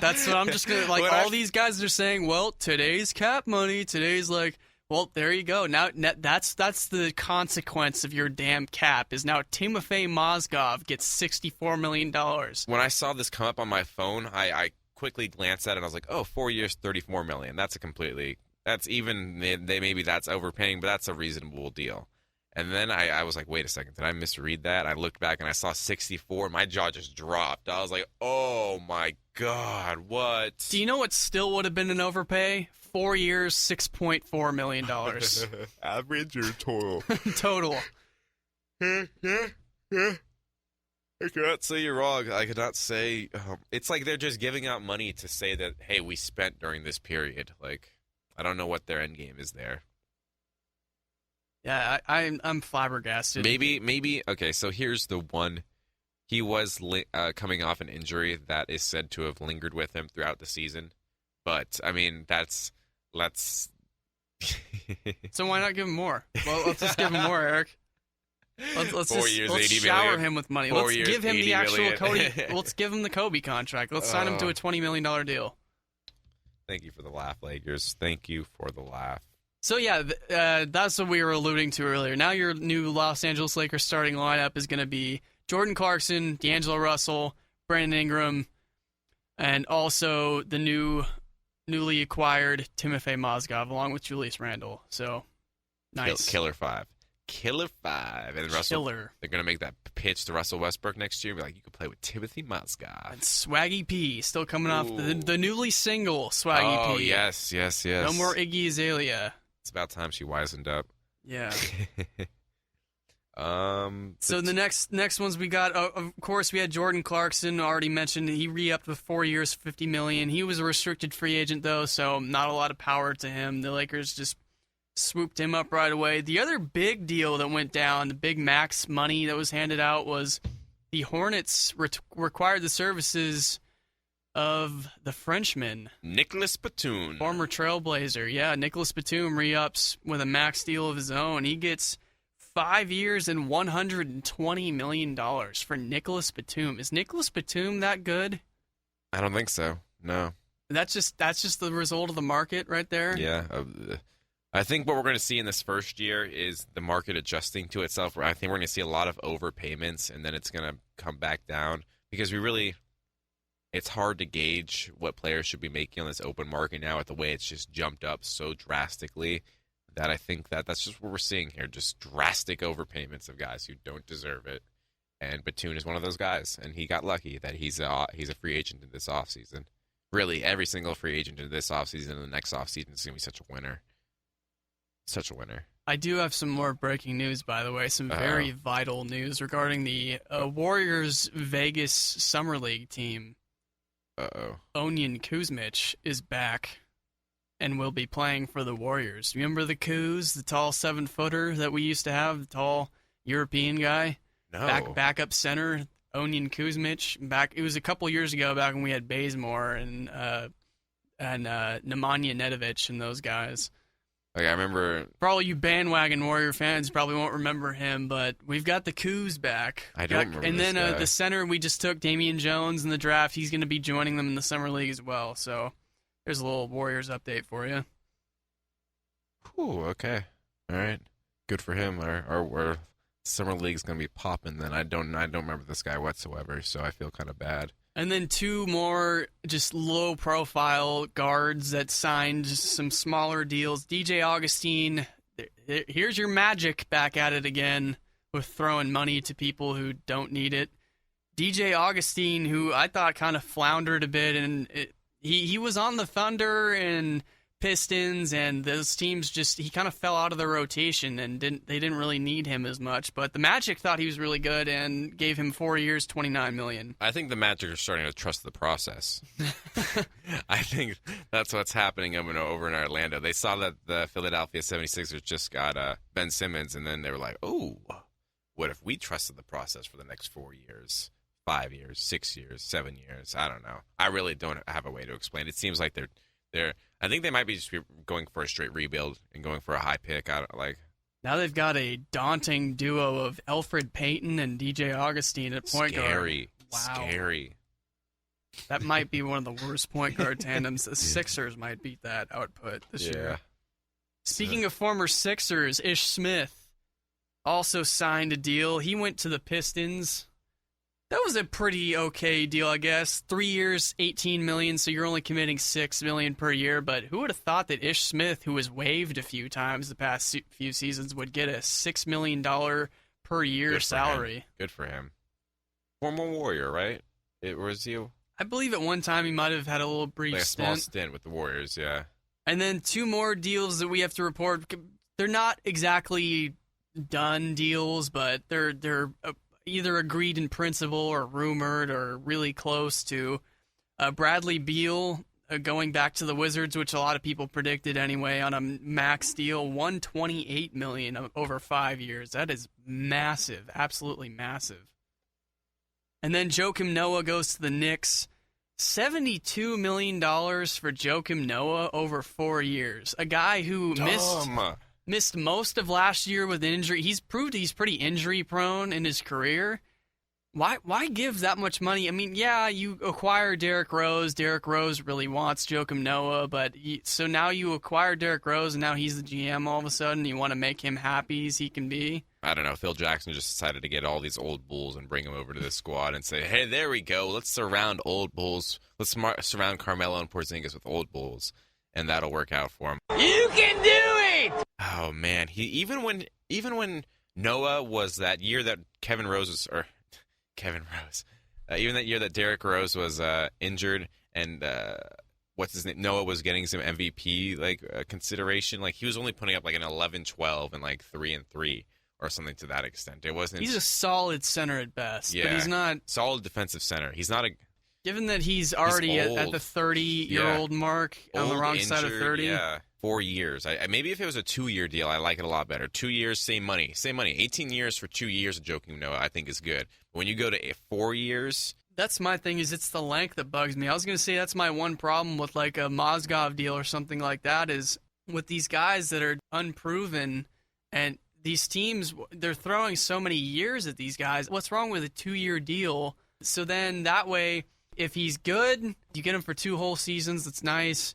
that's what I'm just going to, all these guys are saying, well, today's cap money. Today's well, there you go. Now that's the consequence of your damn cap is now Timofey Mozgov gets $64 million. When I saw this come up on my phone, I quickly glanced at it and I was like, oh, 4 years, $34 million. That's maybe that's overpaying, but that's a reasonable deal. And then I was like, wait a second, did I misread that? I looked back and I saw 64. My jaw just dropped. I was like, oh my God, what? Do you know what still would have been an overpay? 4 years, $6.4 million. Average or total? Total. I cannot say you're wrong. I cannot say... it's like they're just giving out money to say that, hey, we spent during this period. I don't know what their end game is there. Yeah, I'm flabbergasted. Maybe. Okay, so here's the one. He was coming off an injury that is said to have lingered with him throughout the season. But, I mean, let's... So why not give him more? Well, let's just give him more, Eric. Let's 4 years, let's 80 shower million. him with money. 4 Let's years, give him 80 the actual million. Cody. Let's give him the Kobe contract. Let's sign him to a $20 million deal. Thank you for the laugh, Lakers. Thank you for the laugh. So yeah, that's what we were alluding to earlier. Now your new Los Angeles Lakers starting lineup is going to be Jordan Clarkson, D'Angelo Russell, Brandon Ingram, and also the newly acquired Timofey Mozgov, along with Julius Randle. So nice. Killer 5. And Russell, Killer. they're going to make that pitch to Russell Westbrook next year. Be like, you can play with Timothy Mozgov. And Swaggy P still coming off Ooh. the newly single Swaggy Oh, P. yes. No more Iggy Azalea. It's about time she wisened up. Yeah. So So the next ones we got, of course, we had Jordan Clarkson. Already mentioned he re-upped with 4 years, $50 million. He was a restricted free agent though, so not a lot of power to him. The Lakers just swooped him up right away. The other big deal that went down, the big max money that was handed out, was the Hornets required the services of the Frenchman, Nicolas Batum. former Trailblazer. Yeah, Nicolas Batum re-ups with a max deal of his own. He gets 5 years and $120 million for Nicolas Batum. Is Nicolas Batum that good? I don't think so. No. That's just the result of the market right there. Yeah. I think what we're going to see in this first year is the market adjusting to itself. I think we're going to see a lot of overpayments, and then it's going to come back down because it's hard to gauge what players should be making on this open market now with the way it's just jumped up so drastically that I think that's just what we're seeing here, just drastic overpayments of guys who don't deserve it. And Batum is one of those guys, and he got lucky that he's a free agent in this offseason. Really, every single free agent in this offseason and the next offseason is going to be such a winner. Such a winner. I do have some more breaking news, by the way, some very vital news regarding the Warriors Vegas Summer League team. Onion Kuzmic is back and will be playing for the Warriors. Remember the Kuz, the tall 7-footer that we used to have, the tall European guy? No. Backup center, Onion Kuzmic. It was a couple years ago, back when we had Bazemore and Nemanja Nedovic and those guys. Like, I remember... For all you bandwagon Warrior fans, you probably won't remember him, but we've got the Kuz back. I don't remember And this then guy. the center we just took, Damian Jones, in the draft. He's going to be joining them in the Summer League as well. So there's a little Warriors update for you. Ooh, okay. All right. Good for him. Our Summer League's going to be popping then. I don't remember this guy whatsoever, so I feel kind of bad. And then two more just low-profile guards that signed just some smaller deals. DJ Augustine, here's your Magic back at it again with throwing money to people who don't need it. DJ Augustine, who I thought kind of floundered a bit, and he was on the Thunder and Pistons, and those teams he kind of fell out of the rotation, and they didn't really need him as much. But the Magic thought he was really good and gave him 4 years, $29 million. I think the Magic are starting to trust the process. I think that's what's happening over in Orlando. They saw that the Philadelphia 76ers just got Ben Simmons, and then they were like, oh, what if we trusted the process for the next 4 years, 5 years, 6 years, 7 years? I don't know. I really don't have a way to explain. It seems like they're I think they might be just going for a straight rebuild and going for a high pick. Now they've got a daunting duo of Elfrid Payton and DJ Augustine at point guard. Scary. Wow. Scary. That might be one of the worst point guard tandems. The Sixers might beat that output this year. Speaking of former Sixers, Ish Smith also signed a deal. He went to the Pistons. That was a pretty okay deal, I guess. 3 years, $18 million, so you're only committing $6 million per year. But who would have thought that Ish Smith, who was waived a few times the past few seasons, would get a $6 million per year salary? Good for him. Former Warrior, right? Was he I believe at one time he might have had a little brief like a stint. small stint with the Warriors, yeah. And then two more deals that we have to report. They're not exactly done deals, but they're either agreed in principle or rumored or really close to. Bradley Beal going back to the Wizards, which a lot of people predicted anyway, on a max deal, $128 million over 5 years. That is massive, absolutely massive. And then Joakim Noah goes to the Knicks. $72 million for Joakim Noah over 4 years. A guy who missed most of last year with injury. He's proved he's pretty injury prone in his career. Why give that much money? I mean, yeah, you acquire Derrick Rose. Derrick Rose really wants Joakim Noah, so now you acquire Derrick Rose, and now he's the GM all of a sudden. You want to make him happy as he can be. I don't know. Phil Jackson just decided to get all these old Bulls and bring them over to this squad and say, hey, there we go. Let's surround old Bulls. Let's surround Carmelo and Porzingis with old Bulls, and that'll work out for him. You can do it! Oh, man. Even when Noah was that year that Kevin Rose, even that year that Derrick Rose was injured and what's his name? Noah was getting some MVP consideration. Like, he was only putting up like an 11-12 and like 3-3 or something to that extent. It wasn't. He's a solid center at best, but he's not solid defensive center. He's not a. Given that he's already at the 30-year-old mark on the wrong side of 30. Yeah, 4 years. Maybe if it was a 2-year deal, I like it a lot better. 2 years, same money. 18 years for 2 years of Joakim Noah, I think is good. But when you go to 4 years, that's my thing. Is it's the length that bugs me. I was going to say that's my one problem with like a Mozgov deal or something like that. Is with these guys that are unproven and these teams, they're throwing so many years at these guys. What's wrong with a 2-year deal? So then that way, if he's good, you get him for 2 whole seasons. That's nice.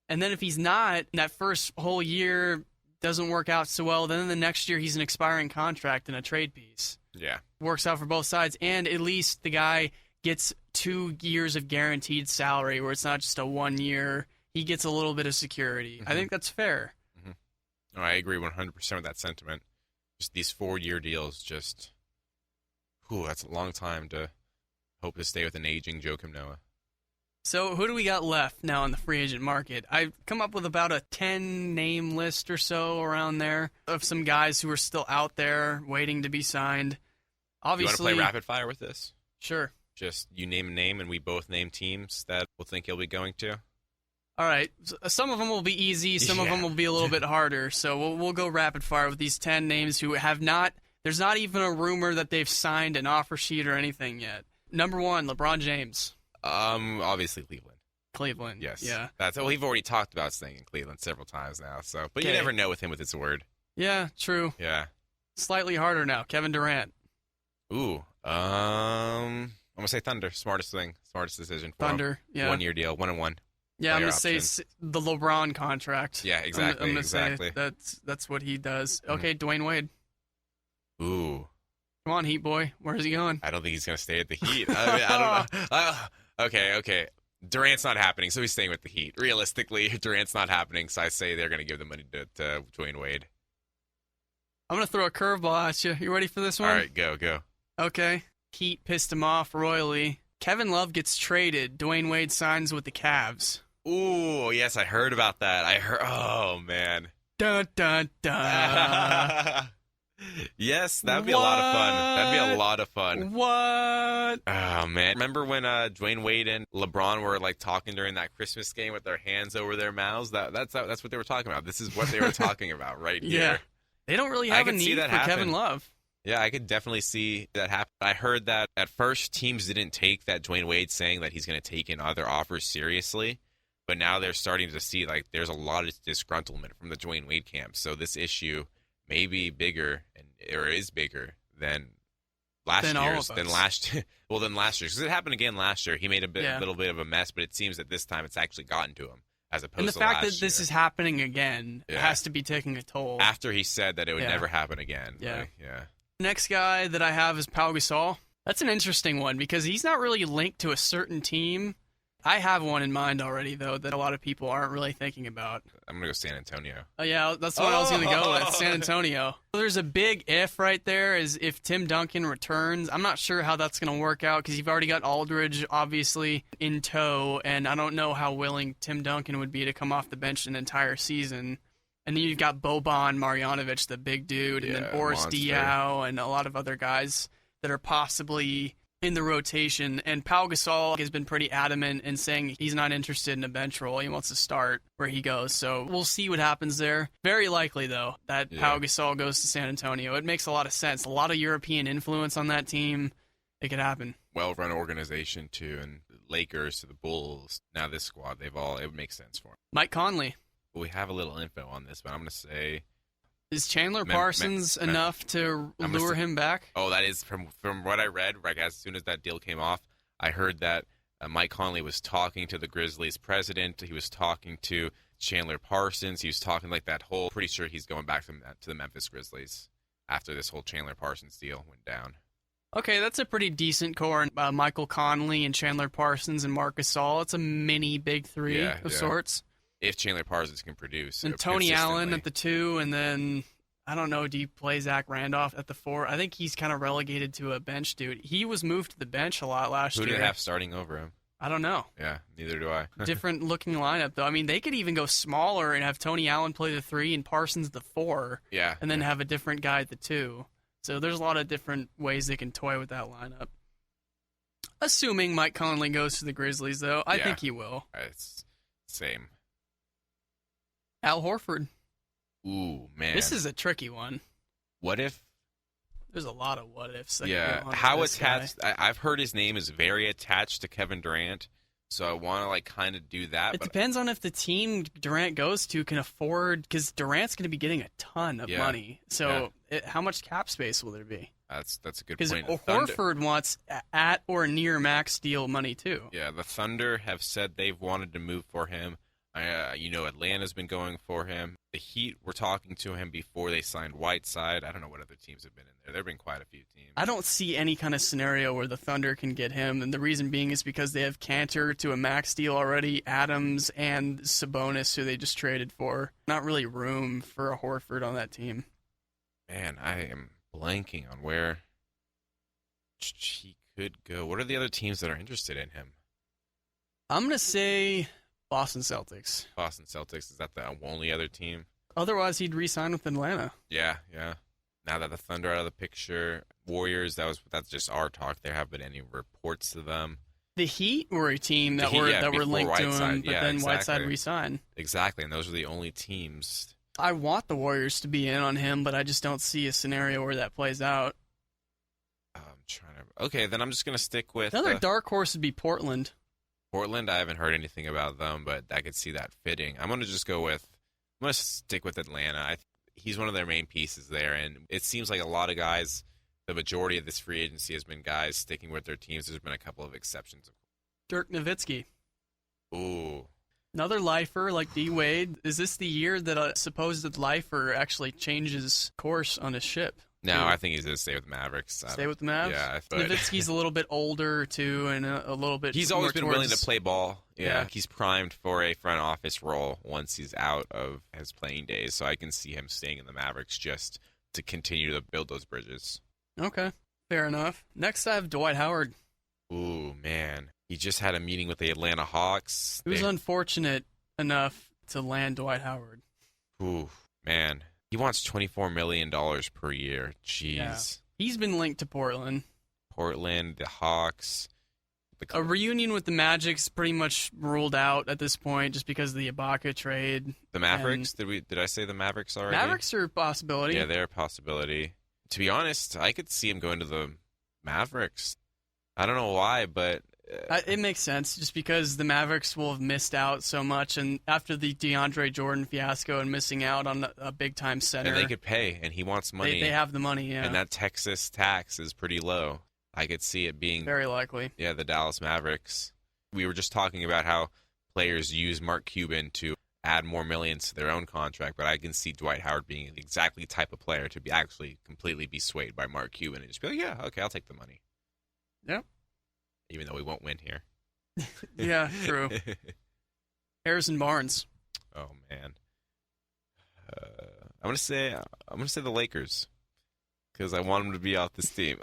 And then if he's not, that first whole year doesn't work out so well, then the next year he's an expiring contract and a trade piece. Yeah. Works out for both sides. And at least the guy gets 2 years of guaranteed salary where it's not just a 1 year. He gets a little bit of security. I think that's fair. Oh, I agree 100% with that sentiment. Just these 4-year deals, that's a long time to hope to stay with an aging Joakim Noah. So who do we got left now in the free agent market? I've come up with about a 10-name list or so around there of some guys who are still out there waiting to be signed. Obviously, you want to play rapid fire with this? Sure. Just you name a name and we both name teams that we'll think he'll be going to. All right. Some of them will be easy. Some of them will be a little bit harder. So we'll go rapid fire with these 10 names who have not. There's not even a rumor that they've signed an offer sheet or anything yet. Number 1, LeBron James. Obviously Cleveland. Cleveland. Yes. Yeah. We've already talked about staying in Cleveland several times now. So, but you never know with him with his word. Yeah. True. Yeah. Slightly harder now. Kevin Durant. Ooh. I'm gonna say Thunder. Smartest decision for Thunder. him. Yeah. 1-year deal, 1-1. Yeah, I'm going to say the LeBron contract. Yeah, exactly. I'm going to say that's what he does. Okay, Dwayne Wade. Ooh. Come on, Heat boy. Where's he going? I don't think he's going to stay at the Heat. I don't know. Okay. Durant's not happening, so he's staying with the Heat. Realistically, Durant's not happening, so I say they're going to give the money to Dwayne Wade. I'm going to throw a curveball at you. You ready for this one? All right, go. Okay. Heat pissed him off royally. Kevin Love gets traded. Dwayne Wade signs with the Cavs. Ooh, yes, I heard about that. Oh, man. Dun, dun, dun. Yes, that'd be a lot of fun. What? Oh, man. Remember when Dwayne Wade and LeBron were like talking during that Christmas game with their hands over their mouths? That's what they were talking about. This is what they were talking about right here. Yeah. They don't really have a need for happen. Kevin Love. Yeah, I could definitely see that happen. I heard that at first teams didn't take that Dwayne Wade saying that he's going to take in other offers seriously. But now they're starting to see like there's a lot of disgruntlement from the Dwayne Wade camp. So this issue may be bigger or is bigger than last year's. Than last year. Because it happened again last year. He made a little bit of a mess, but it seems that this time it's actually gotten to him as opposed to last year. And the fact that this is happening again has to be taking a toll. After he said that it would never happen again. Yeah. Yeah. Next guy that I have is Pau Gasol. That's an interesting one because he's not really linked to a certain team. I have one in mind already, though, that a lot of people aren't really thinking about. I'm going to go San Antonio. Oh, yeah, that's what I was going to go with, San Antonio. There's a big if right there is if Tim Duncan returns. I'm not sure how that's going to work out because you've already got Aldridge, obviously, in tow, and I don't know how willing Tim Duncan would be to come off the bench an entire season. And then you've got Boban Marjanovic, the big dude, and then Boris monster. Diaw and a lot of other guys that are possibly in the rotation, and Pau Gasol has been pretty adamant in saying he's not interested in a bench role. He wants to start where he goes. So we'll see what happens there. Very likely, though, that Pau Gasol goes to San Antonio. It makes a lot of sense. A lot of European influence on that team. It could happen. Well-run organization, too, and the Lakers to the Bulls. Now this squad, it makes sense for them. Mike Conley. We have a little info on this, but I'm going to say... Is Chandler Parsons enough to lure him back? Oh, that is from what I read. Like as soon as that deal came off, I heard that Mike Conley was talking to the Grizzlies president. He was talking to Chandler Parsons. He was talking like that whole. Pretty sure he's going back to the Memphis Grizzlies after this whole Chandler Parsons deal went down. Okay, that's a pretty decent core. Michael Conley and Chandler Parsons and Marc Gasol. It's a mini big three of sorts. If Chandler Parsons can produce. And Tony Allen at the 2, and then, I don't know, do you play Zach Randolph at the 4? I think he's kind of relegated to a bench dude. He was moved to the bench a lot last year. Who do they have starting over him? I don't know. Yeah, neither do I. Different looking lineup, though. I mean, they could even go smaller and have Tony Allen play the 3 and Parsons the 4. Yeah. And then have a different guy at the 2. So there's a lot of different ways they can toy with that lineup. Assuming Mike Conley goes to the Grizzlies, though. I think he will. It's same. Al Horford. Ooh, man. This is a tricky one. What if? There's a lot of what ifs. How attached? I've heard his name is very attached to Kevin Durant, so I want to kind of do that. It depends on if the team Durant goes to can afford, because Durant's going to be getting a ton of money. So how much cap space will there be? That's a good point. Because Horford wants at or near max deal money too. Yeah, the Thunder have said they've wanted to move for him. Atlanta's been going for him. The Heat were talking to him before they signed Whiteside. I don't know what other teams have been in there. There have been quite a few teams. I don't see any kind of scenario where the Thunder can get him, and the reason being is because they have Cantor to a max deal already, Adams and Sabonis, who they just traded for. Not really room for a Horford on that team. Man, I am blanking on where he could go. What are the other teams that are interested in him? I'm going to say Boston Celtics. Boston Celtics, is that the only other team? Otherwise, he'd re-sign with Atlanta. Yeah. Now that the Thunder are out of the picture, Warriors, that's just our talk. There haven't been any reports to them. The Heat were a team that were linked to him, but then Whiteside re-signed. Exactly, and those are the only teams. I want the Warriors to be in on him, but I just don't see a scenario where that plays out. Okay, then I'm just going to stick with... Another dark horse would be Portland. Portland, I haven't heard anything about them, but I could see that fitting. I'm going to stick with Atlanta. He's one of their main pieces there, and it seems like a lot of guys, the majority of this free agency has been guys sticking with their teams. There's been a couple of exceptions. Dirk Nowitzki. Ooh. Another lifer like D-Wade. Is this the year that a supposed lifer actually changes course on his ship? No, I think he's going to stay with the Mavericks. Stay with the Mavs? Yeah. Nowitzki's a little bit older, too, and a little bit He's always been willing to play ball. Yeah. He's primed for a front office role once he's out of his playing days, so I can see him staying in the Mavericks just to continue to build those bridges. Okay, fair enough. Next, I have Dwight Howard. Ooh, man. He just had a meeting with the Atlanta Hawks. He was unfortunate enough to land Dwight Howard. Ooh, man. He wants $24 million per year. Jeez. Yeah. He's been linked to Portland. Portland, the Hawks. A reunion with the Magic's pretty much ruled out at this point just because of the Ibaka trade. The Mavericks? Did I say the Mavericks already? Mavericks are a possibility. Yeah, they're a possibility. To be honest, I could see him going to the Mavericks. I don't know why, but... it makes sense, just because the Mavericks will have missed out so much, and after the DeAndre Jordan fiasco and missing out on a big-time center... And they could pay, and he wants money. They have the money, yeah. And that Texas tax is pretty low. I could see it being... Very likely. Yeah, the Dallas Mavericks. We were just talking about how players use Mark Cuban to add more millions to their own contract, but I can see Dwight Howard being the exactly type of player to be actually completely be swayed by Mark Cuban and just be like, yeah, okay, I'll take the money. Yep. Even though we won't win here. Yeah, true. Harrison Barnes. Oh man, I'm gonna say the Lakers because I want him to be off this team.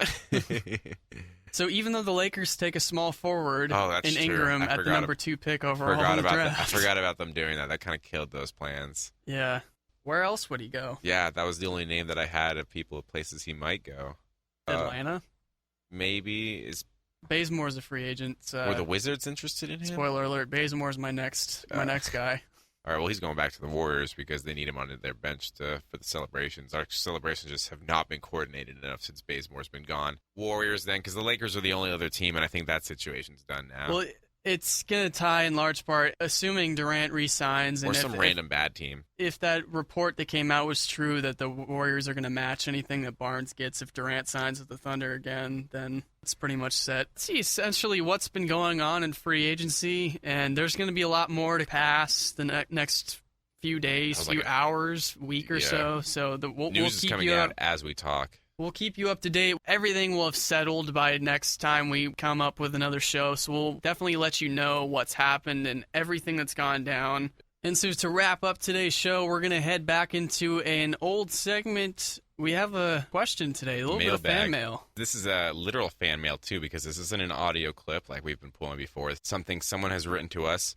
So even though the Lakers take a small forward in Ingram at the number 2 pick overall in the draft, I forgot about them doing that. That kind of killed those plans. Yeah. Where else would he go? Yeah, that was the only name that I had of places he might go. Atlanta. Maybe is. Bazemore's a free agent. Were the Wizards interested in him? Spoiler alert: Bazemore's my next guy. All right, well, he's going back to the Warriors because they need him on their bench for the celebrations. Our celebrations just have not been coordinated enough since Bazemore's been gone. Warriors then, because the Lakers are the only other team, and I think that situation's done now. Well, it's going to tie in large part, assuming Durant re-signs. Or some random bad team. If that report that came out was true, that the Warriors are going to match anything that Barnes gets if Durant signs with the Thunder again, then it's pretty much set. See essentially what's been going on in free agency, and there's going to be a lot more to pass the next few days, few hours, week or so. So we'll News keep is coming you out up. as we talk. We'll keep you up to date. Everything will have settled by next time we come up with another show, so we'll definitely let you know what's happened and everything that's gone down. And so to wrap up today's show, we're going to head back into an old segment. We have a question today, a little bit of fan mail. This is a literal fan mail, too, because this isn't an audio clip like we've been pulling before. It's something someone has written to us.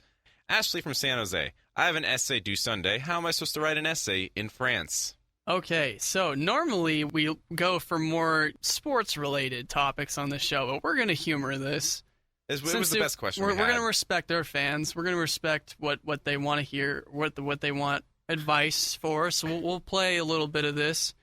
Ashley from San Jose. I have an essay due Sunday. How am I supposed to write an essay in France? Okay, so normally we go for more sports-related topics on the show, but we're going to humor this. It was the best question We're going to respect our fans. We're going to respect what they want to hear, what they want advice for, so we'll play a little bit of this.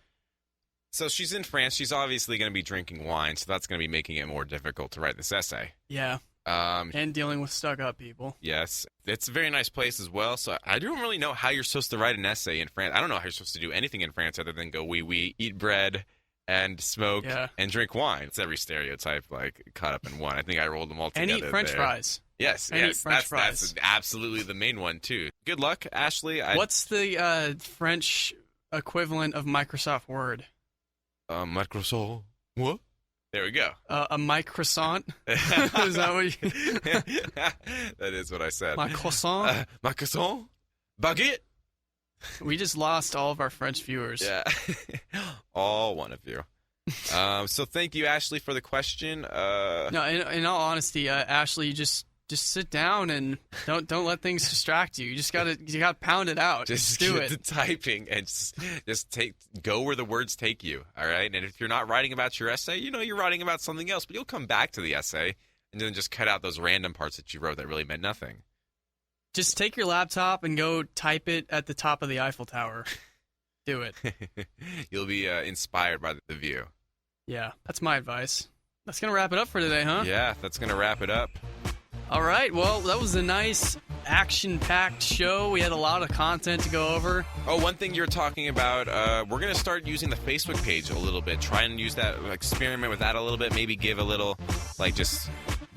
So she's in France. She's obviously going to be drinking wine, so that's going to be making it more difficult to write this essay. Yeah. And dealing with stuck-up people. Yes. It's a very nice place as well, so I don't really know how you're supposed to write an essay in France. I don't know how you're supposed to do anything in France other than go wee-wee, eat bread, and smoke, and drink wine. It's every stereotype, caught up in one. I think I rolled them all together. And eat French fries. Yes, that's absolutely the main one, too. Good luck, Ashley. What's the French equivalent of Microsoft Word? Microsoft. What? There we go. A mic croissant? Is that what you... That is what I said. My croissant? My croissant? Baguette? We just lost all of our French viewers. Yeah. All one of you. So thank you, Ashley, for the question. No, in all honesty, Ashley, you just sit down and don't let things distract you. You just gotta pound it out. Just do it. The typing and just go where the words take you. All right. And if you're not writing about your essay, you're writing about something else, but you'll come back to the essay and then just cut out those random parts that you wrote that really meant nothing. Just take your laptop and go type it at the top of the Eiffel Tower. Do it. You'll be inspired by the view. Yeah, that's my advice. That's gonna wrap it up for today, huh? Yeah, that's gonna wrap it up. All right, well, that was a nice action-packed show. We had a lot of content to go over. Oh, one thing you're talking about, we're going to start using the Facebook page a little bit. Try and use that, experiment with that a little bit. Maybe give a little, just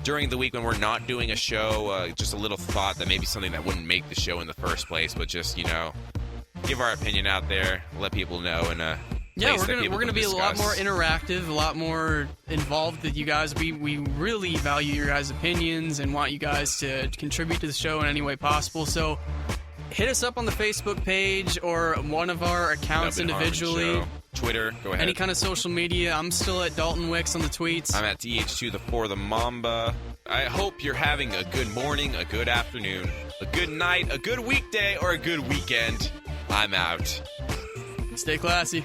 during the week when we're not doing a show, just a little thought that maybe something that wouldn't make the show in the first place, but just, give our opinion out there, let people know, and yeah, we're gonna be a lot more interactive, a lot more involved with you guys. We really value your guys' opinions and want you guys to contribute to the show in any way possible. So hit us up on the Facebook page or one of our accounts individually. Twitter, go ahead. Any kind of social media. I'm still at Dalton Wicks on the tweets. I'm at DH2 the Mamba. I hope you're having a good morning, a good afternoon, a good night, a good weekday, or a good weekend. I'm out. Stay classy.